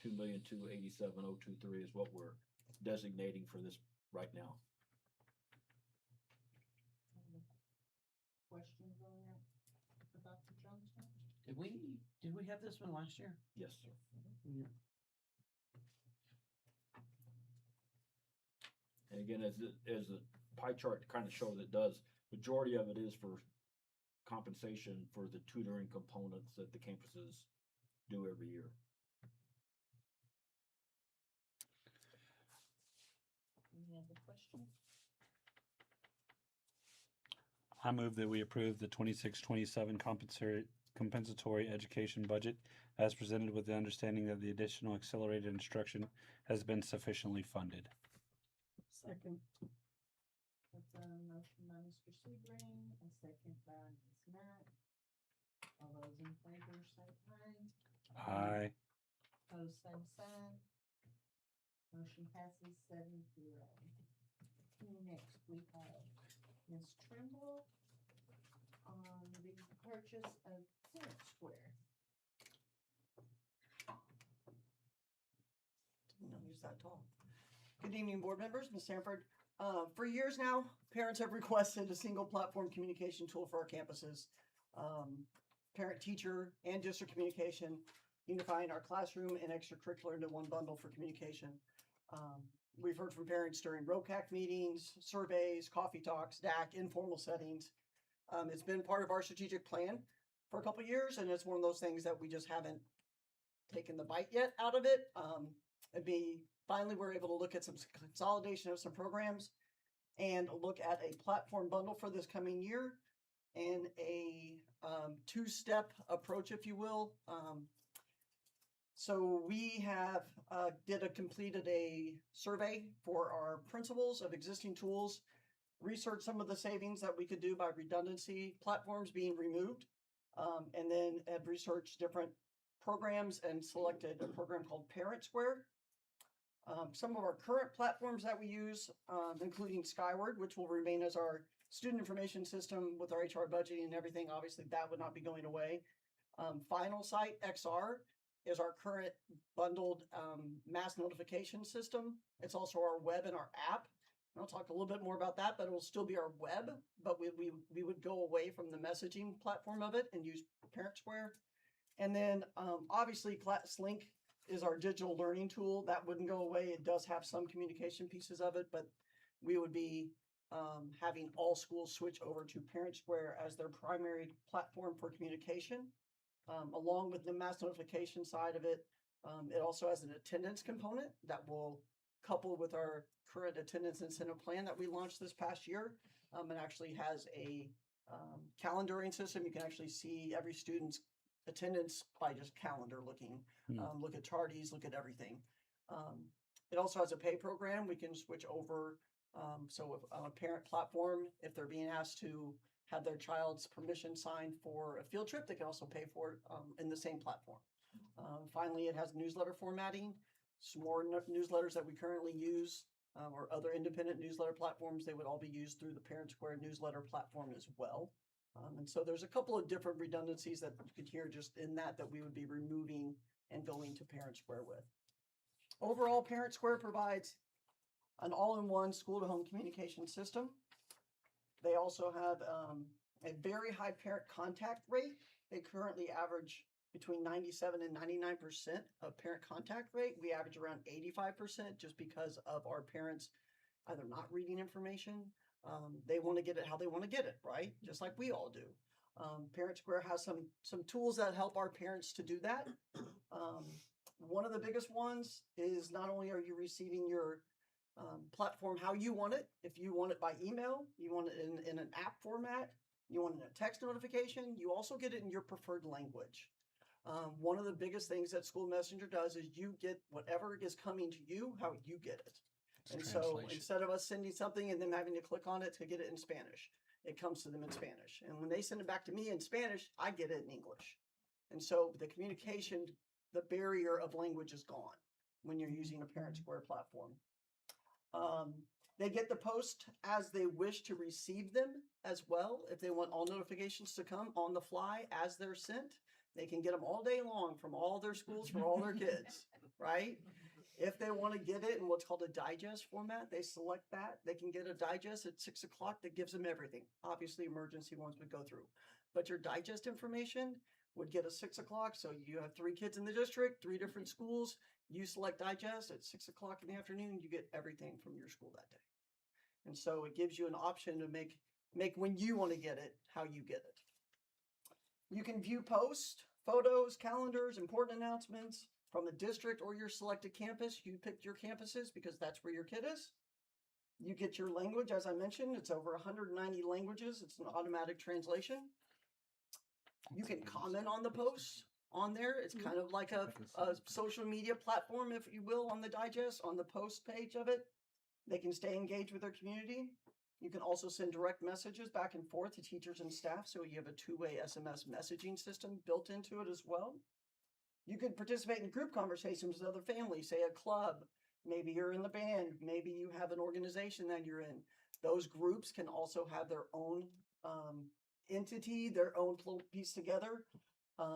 2,287,023 is what we're designating for this right now. Questions on that for Dr. Johnson? Did we have this one last year? Yes, sir. Yeah. And again, as the pie chart kind of shows, it does, majority of it is for compensation for the tutoring components that the campuses do every year. Any other questions? I move that we approve the 26-27 compensatory education budget as presented with the understanding that the additional accelerated instruction has been sufficiently funded. Second. That's a motion by Mr. Sebring, a second by Ms. Knight. All those in favor say aye. Aye. Opposed, same sign. Motion passes 7-0. Next, we have Ms. Trimble on the purchase of Parent Square. Use that tall. Good evening, board members, Ms. Sanford. For years now, parents have requested a single platform communication tool for our campuses. Parent, teacher, and district communication, unifying our classroom and extracurricular into one bundle for communication. We've heard from parents during ROCAC meetings, surveys, coffee talks, DAC, informal settings. It's been part of our strategic plan for a couple of years, and it's one of those things that we just haven't taken the bite yet out of it. Finally, we're able to look at some consolidation of some programs and look at a platform bundle for this coming year and a two-step approach, if you will. So we have completed a survey for our principals of existing tools, researched some of the savings that we could do by redundancy platforms being removed, and then have researched different programs and selected a program called Parent Square. Some of our current platforms that we use, including Skyward, which will remain as our student information system with our HR budgeting and everything, obviously that would not be going away. Final Site XR is our current bundled mass notification system. It's also our web and our app. And I'll talk a little bit more about that, but it'll still be our web, but we would go away from the messaging platform of it and use Parent Square. And then obviously ClassLink is our digital learning tool. That wouldn't go away. It does have some communication pieces of it, but we would be having all schools switch over to Parent Square as their primary platform for communication, along with the mass notification side of it. It also has an attendance component that will couple with our current attendance incentive plan that we launched this past year. It actually has a calendaring system. You can actually see every student's attendance by just calendar looking. Look at tardies, look at everything. It also has a pay program. We can switch over. So if on a parent platform, if they're being asked to have their child's permission signed for a field trip, they can also pay for it in the same platform. Finally, it has newsletter formatting. Some more newsletters that we currently use or other independent newsletter platforms, they would all be used through the Parent Square newsletter platform as well. And so there's a couple of different redundancies that you could hear just in that we would be removing and going to Parent Square with. Overall, Parent Square provides an all-in-one school-to-home communication system. They also have a very high parent contact rate. They currently average between 97 and 99% of parent contact rate. We average around 85% just because of our parents either not reading information. They want to get it how they want to get it, right? Just like we all do. Parent Square has some tools that help our parents to do that. One of the biggest ones is not only are you receiving your platform how you want it, if you want it by email, you want it in an app format, you want it in a text notification, you also get it in your preferred language. One of the biggest things that School Messenger does is you get whatever is coming to you, how you get it. And so instead of us sending something and them having to click on it to get it in Spanish, it comes to them in Spanish. And when they send it back to me in Spanish, I get it in English. And so the communication, the barrier of language is gone when you're using a Parent Square platform. They get the post as they wish to receive them as well. If they want all notifications to come on the fly as they're sent, they can get them all day long from all their schools for all their kids, right? If they want to get it in what's called a digest format, they select that. They can get a digest at 6 o'clock that gives them everything. Obviously, emergency ones would go through. But your digest information would get a 6 o'clock. So you have 3 kids in the district, 3 different schools. You select digest at 6 o'clock in the afternoon, you get everything from your school that day. And so it gives you an option to make when you want to get it, how you get it. You can view posts, photos, calendars, important announcements from the district or your selected campus. You picked your campuses because that's where your kid is. You get your language, as I mentioned, it's over 190 languages. It's an automatic translation. You can comment on the posts on there. It's kind of like a social media platform, if you will, on the digest, on the post page of it. They can stay engaged with their community. You can also send direct messages back and forth to teachers and staff, so you have a two-way SMS messaging system built into it as well. You can participate in group conversations with other families, say a club. Maybe you're in the band. Maybe you have an organization that you're in. Those groups can also have their own entity, their own piece together.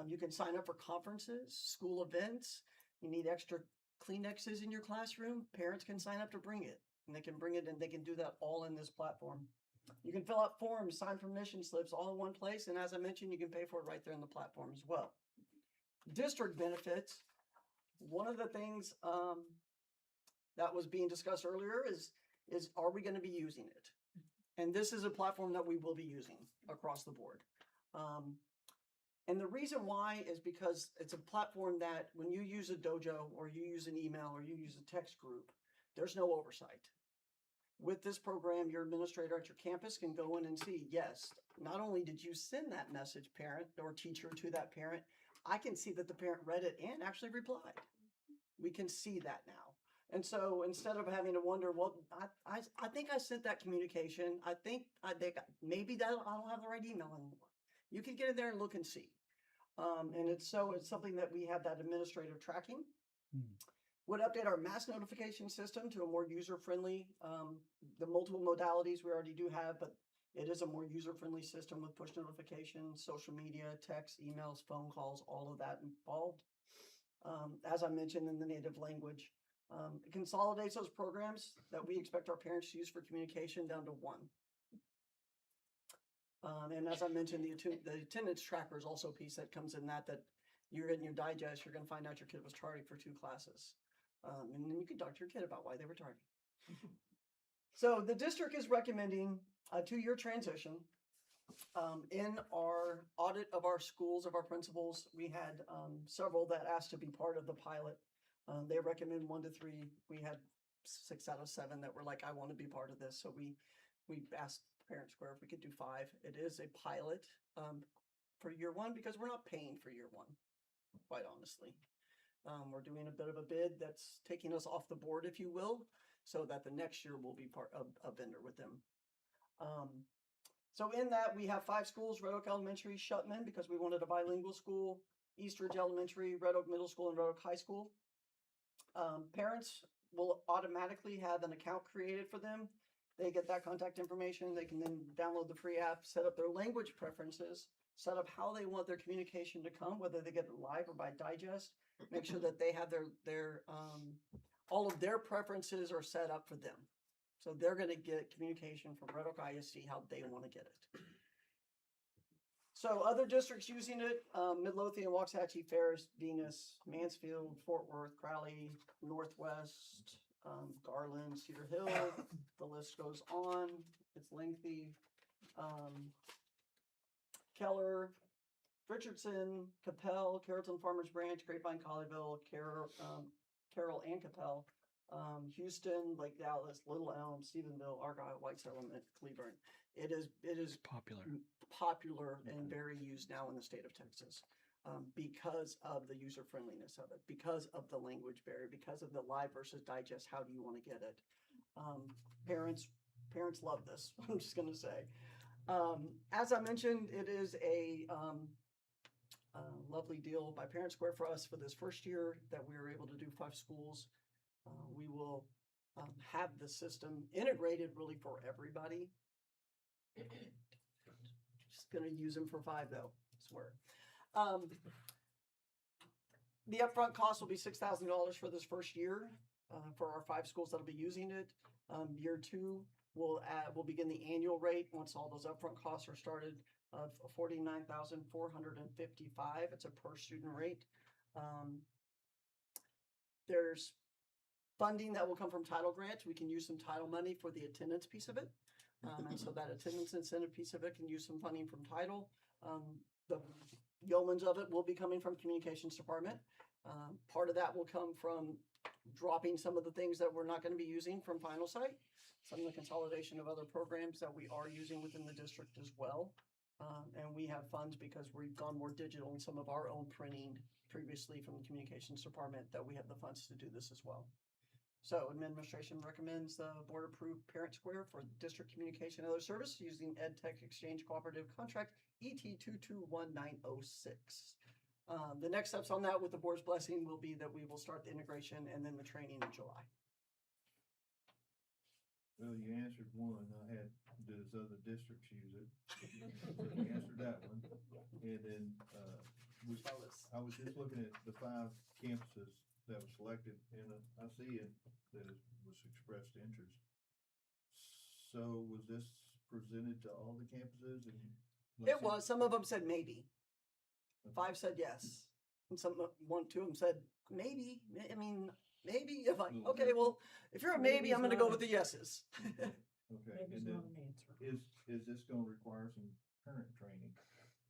You can sign up for conferences, school events. You need extra Kleenexes in your classroom. Parents can sign up to bring it, and they can bring it, and they can do that all in this platform. You can fill out forms, sign permission slips all in one place, and as I mentioned, you can pay for it right there in the platform as well. District benefits. One of the things that was being discussed earlier is are we going to be using it? And this is a platform that we will be using across the board. And the reason why is because it's a platform that when you use a dojo or you use an email or you use a text group, there's no oversight. With this program, your administrator at your campus can go in and see, yes, not only did you send that message, parent or teacher, to that parent, I can see that the parent read it and actually replied. We can see that now. And so instead of having to wonder, well, I think I sent that communication. I think maybe that I don't have the right email anymore. You can get in there and look and see. And it's something that we have that administrative tracking. Would update our mass notification system to a more user-friendly, the multiple modalities we already do have, but it is a more user-friendly system with push notifications, social media, text, emails, phone calls, all of that involved. As I mentioned, in the native language. It consolidates those programs that we expect our parents to use for communication down to one. And as I mentioned, the attendance tracker is also a piece that comes in that you're in your digest, you're gonna find out your kid was tardy for 2 classes. And then you can talk to your kid about why they were tardy. So the district is recommending a 2-year transition. In our audit of our schools, of our principals, we had several that asked to be part of the pilot. They recommend 1 to 3. We had 6 out of 7 that were like, I want to be part of this. So we asked Parent Square if we could do 5. It is a pilot for year 1 because we're not paying for year 1, quite honestly. We're doing a bit of a bid that's taking us off the board, if you will, so that the next year we'll be part of a vendor with them. So in that, we have 5 schools: Red Oak Elementary, Shutman, because we wanted a bilingual school, Eastridge Elementary, Red Oak Middle School, and Red Oak High School. Parents will automatically have an account created for them. They get that contact information. They can then download the free app, set up their language preferences, set up how they want their communication to come, whether they get it live or by digest, make sure that they have their all of their preferences are set up for them. So they're going to get communication from Red Oak ISD how they want to get it. So other districts using it, Midlothian, Waxahachie, Ferris, Venus, Mansfield, Fort Worth, Crowley, Northwest, Garland, Cedar Hill, the list goes on. It's lengthy. Keller, Richardson, Capel, Carrollton Farmers Branch, Grapevine, Colleyville, Carroll and Capel, Houston, Lake Dallas, Little Elm, Stephenville, Argyle, White Settlement, Cleburne. It is popular and very used now in the state of Texas because of the user friendliness of it, because of the language barrier, because of the live versus digest. How do you want to get it? Parents love this. I'm just going to say. As I mentioned, it is a lovely deal by Parent Square for us for this first year that we were able to do 5 schools. We will have the system integrated really for everybody. Just going to use them for 5 though, I swear. The upfront cost will be $6,000 for this first year for our 5 schools that'll be using it. Year 2 will begin the annual rate once all those upfront costs are started of $49,455. It's a per student rate. There's funding that will come from title grants. We can use some title money for the attendance piece of it. And so that attendance incentive piece of it can use some funding from title. The yeomans of it will be coming from communications department. Part of that will come from dropping some of the things that we're not going to be using from Final Site, some of the consolidation of other programs that we are using within the district as well. And we have funds because we've gone more digital in some of our own printing previously from the communications department that we have the funds to do this as well. So administration recommends the board approve Parent Square for district communication and other service using EdTech Exchange Cooperative Contract ET 221906. The next steps on that with the board's blessing will be that we will start the integration and then the training in July. Well, you answered one. I had, does other districts use it? You answered that one. And then I was just looking at the 5 campuses that were selected, and I see it that it was expressed interest. So was this presented to all the campuses? And it was. Some of them said maybe. 5 said yes, and 2 of them said maybe. I mean, maybe. I'm like, okay, well, if you're a maybe, I'm going to go with the yeses. Okay, and then is this going to require some parent training?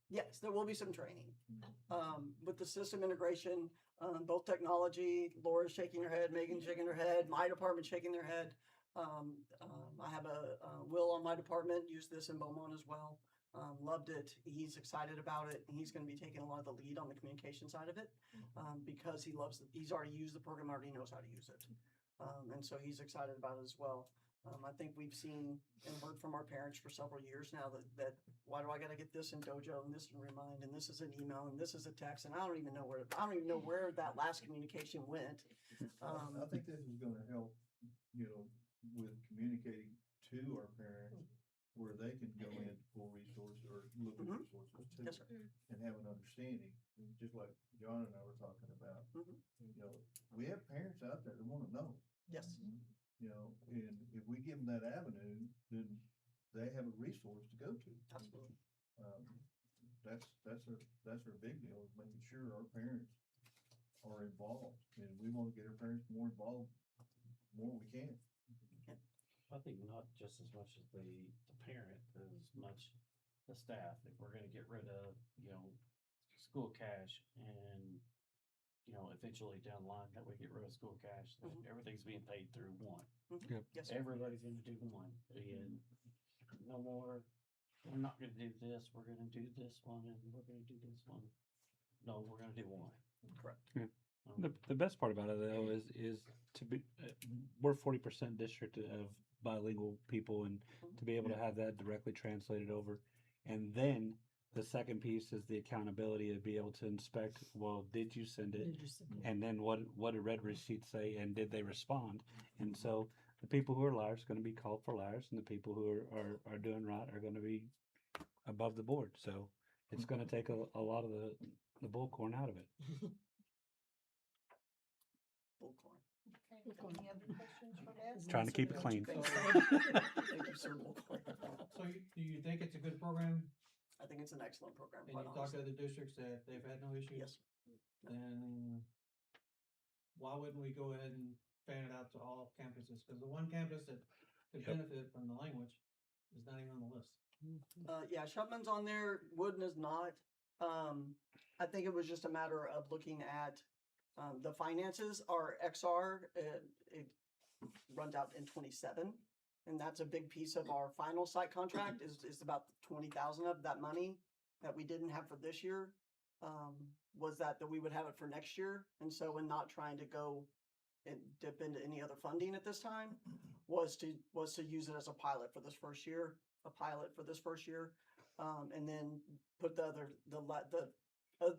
Yes, there will be some training with the system integration, both technology. Laura's shaking her head, Megan's shaking her head, my department shaking their head. I have a Will on my department used this in Beaumont as well. Loved it. He's excited about it, and he's going to be taking a lot of the lead on the communication side of it because he loves it. He's already used the program, already knows how to use it, and so he's excited about it as well. I think we've seen and heard from our parents for several years now that why do I got to get this in Dojo and this in Remind and this is an email and this is a text and I don't even know where that last communication went. I think this is going to help, with communicating to our parents where they can go in for resources or look at Mhm. resources too. Yes, sir. And have an understanding, just like John and I were talking about. You know, we have parents out there that wanna know. Yes. You know, and if we give them that avenue, then they have a resource to go to. Absolutely. That's our big deal, is making sure our parents are involved, and we wanna get our parents more involved, more we can. I think not just as much as the parent, as much the staff. If we're gonna get rid of, school cash and, eventually down the line that we get rid of school cash, that everything's being paid through one. Yep. Yes, sir. Everybody's gonna do one, and no more, we're not gonna do this, we're gonna do this one, and we're gonna do this one. No, we're gonna do one. Correct. The best part about it though is to be we're 40% district of bilingual people, and to be able to have that directly translated over, and then the second piece is the accountability to be able to inspect. Well, did you send it? And then what did red receipts say, and did they respond? And so the people who are liars are going to be called for liars, and the people who are doing right are going to be above the board. So it's going to take a lot of the bullcorn out of it. Bullcorn. Any other questions for Beth? Trying to keep it clean. Thank you, sir. Bullcorn. So do you think it's a good program? I think it's an excellent program. And quite you talk to honestly. other districts that they've had no issues? Yes. Then why wouldn't we go ahead and fan it out to all campuses? Because the one campus that could benefit from the language is not even on the list. Yeah, Shupman's on there, Wooden is not. I think it was just a matter of looking at, the finances. Our XR, it runs out in 27. And that's a big piece of our final site contract is about 20,000 of that money that we didn't have for this year. Was that we would have it for next year. And so in not trying to go and dip into any other funding at this time was to use it as a pilot for this first year, and then put the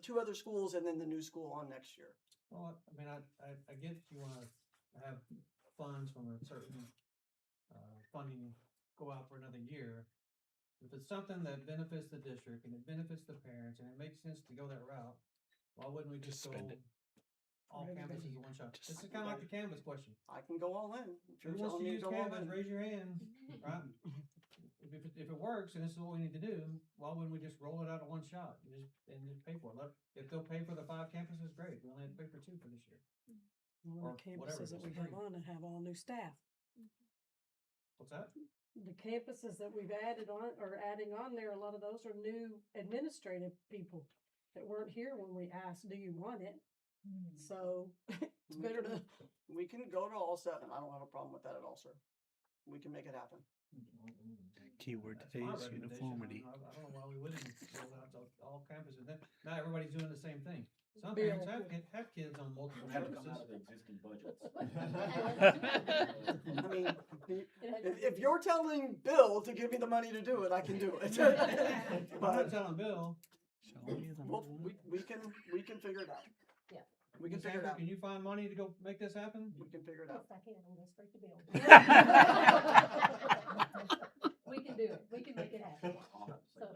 two other schools and then the new school on next year. Well, I mean, I get you wanna have funds from a certain, funding go out for another year. If it's something that benefits the district and it benefits the parents and it makes sense to go that route, why wouldn't we just go spend it. all campuses in one shot? This is kinda like the canvas question. I can go all in. If Who you're wants telling to me use go all canvas, in. raise your hand, right? If it works and this is what we need to do, why wouldn't we just roll it out at one shot and just pay for it? If they'll pay for the 5 campuses, great. We only have to pay for 2 for this year. Well, Or the whatever campuses it that is, we have free. on and have all new staff. What's that? The campuses that we've added on or adding on there, a lot of those are new administrative people that weren't here when we asked, do you want it? So it's better to. We can go to all 7. I don't have a problem with that at all, sir. We can make it happen. Keyword That's today my is recommendation. uniformity. I don't know why we wouldn't roll it out to all campuses. Then not everybody's doing the same thing. Some Bill. parents have kids on multiple Have to come out campuses. of the existing budgets. I mean, if you're telling Bill to give me the money to do it, I can do it. I'm not But telling Bill. we can figure it out. Yeah. We can Ms. figure it Amber, out. Can you find money to go make this happen? We can figure it Yes, out. I can. I'm going straight to Bill. We can do it. We can make it happen. So,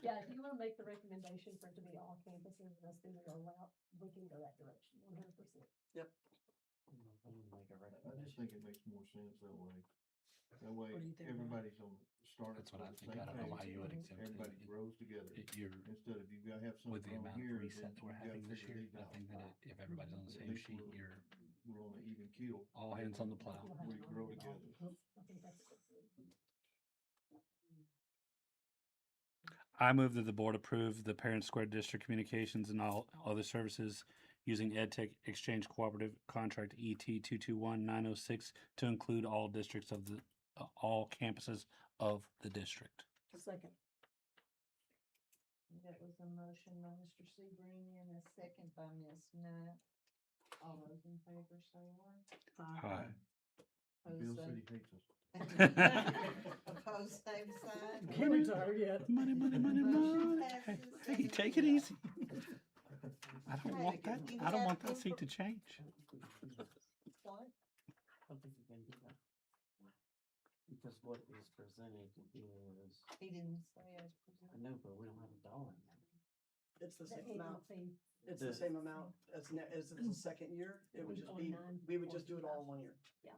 yeah, if you want to make the recommendation for it to be all campuses, let's do the rollout, we can go that direction, 100%. Yep. I just think it makes more sense that way. That way, What do you think, Ryan? everybody's on, starting That's what I on the think. same I don't know page. why you would exempt it. Everybody grows together. You're Instead of you gotta have with something the on amount here. of then reset that we're you gotta having this figure year. these I out. think that if everybody's on the At same least sheet, we're- you're We're on an even keel. all hands on the plow. We grow together. I think that's good. I move that the board approve the Parent Square District Communications and all other services using EdTech Exchange Cooperative Contract ET 221906 to include all districts of the all campuses of the district. Second. That was a motion by Mr. Sebring and a second by Ms. Nutt. All those in favor say aye. Aye. Bill Opposed, said say- he hates us. Opposed, same sign. Can't retire yet. Money, money, money, Motion money. Hey, passes hey, take it easy. I don't Hey, want that. you I don't got want that proof seat of- to change. What? I don't think you can do that. Because what is presented is, He didn't say as I presented. know, but we don't have a dollar amount. It's the The same annual amount. fee. It's the same amount as as the second year. It would just be, we would just do it all in 1 year.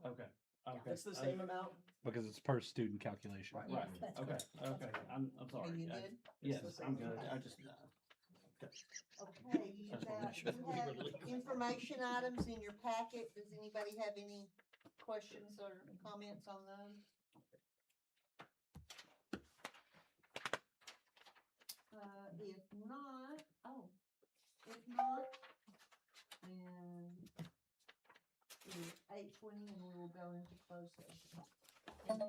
Okay, okay. It's the same amount. Because it's per student calculation. Right. Right, That's okay, correct. That's okay, correct. I'm sorry. Are you I- good? Yes, It's the I'm same. good, I just, Okay, you Just wanna got, make sure you that we have were legal. information items in your packet. Does anybody have any questions or comments on those? If not, then it's 8:20 and we will go into closed session.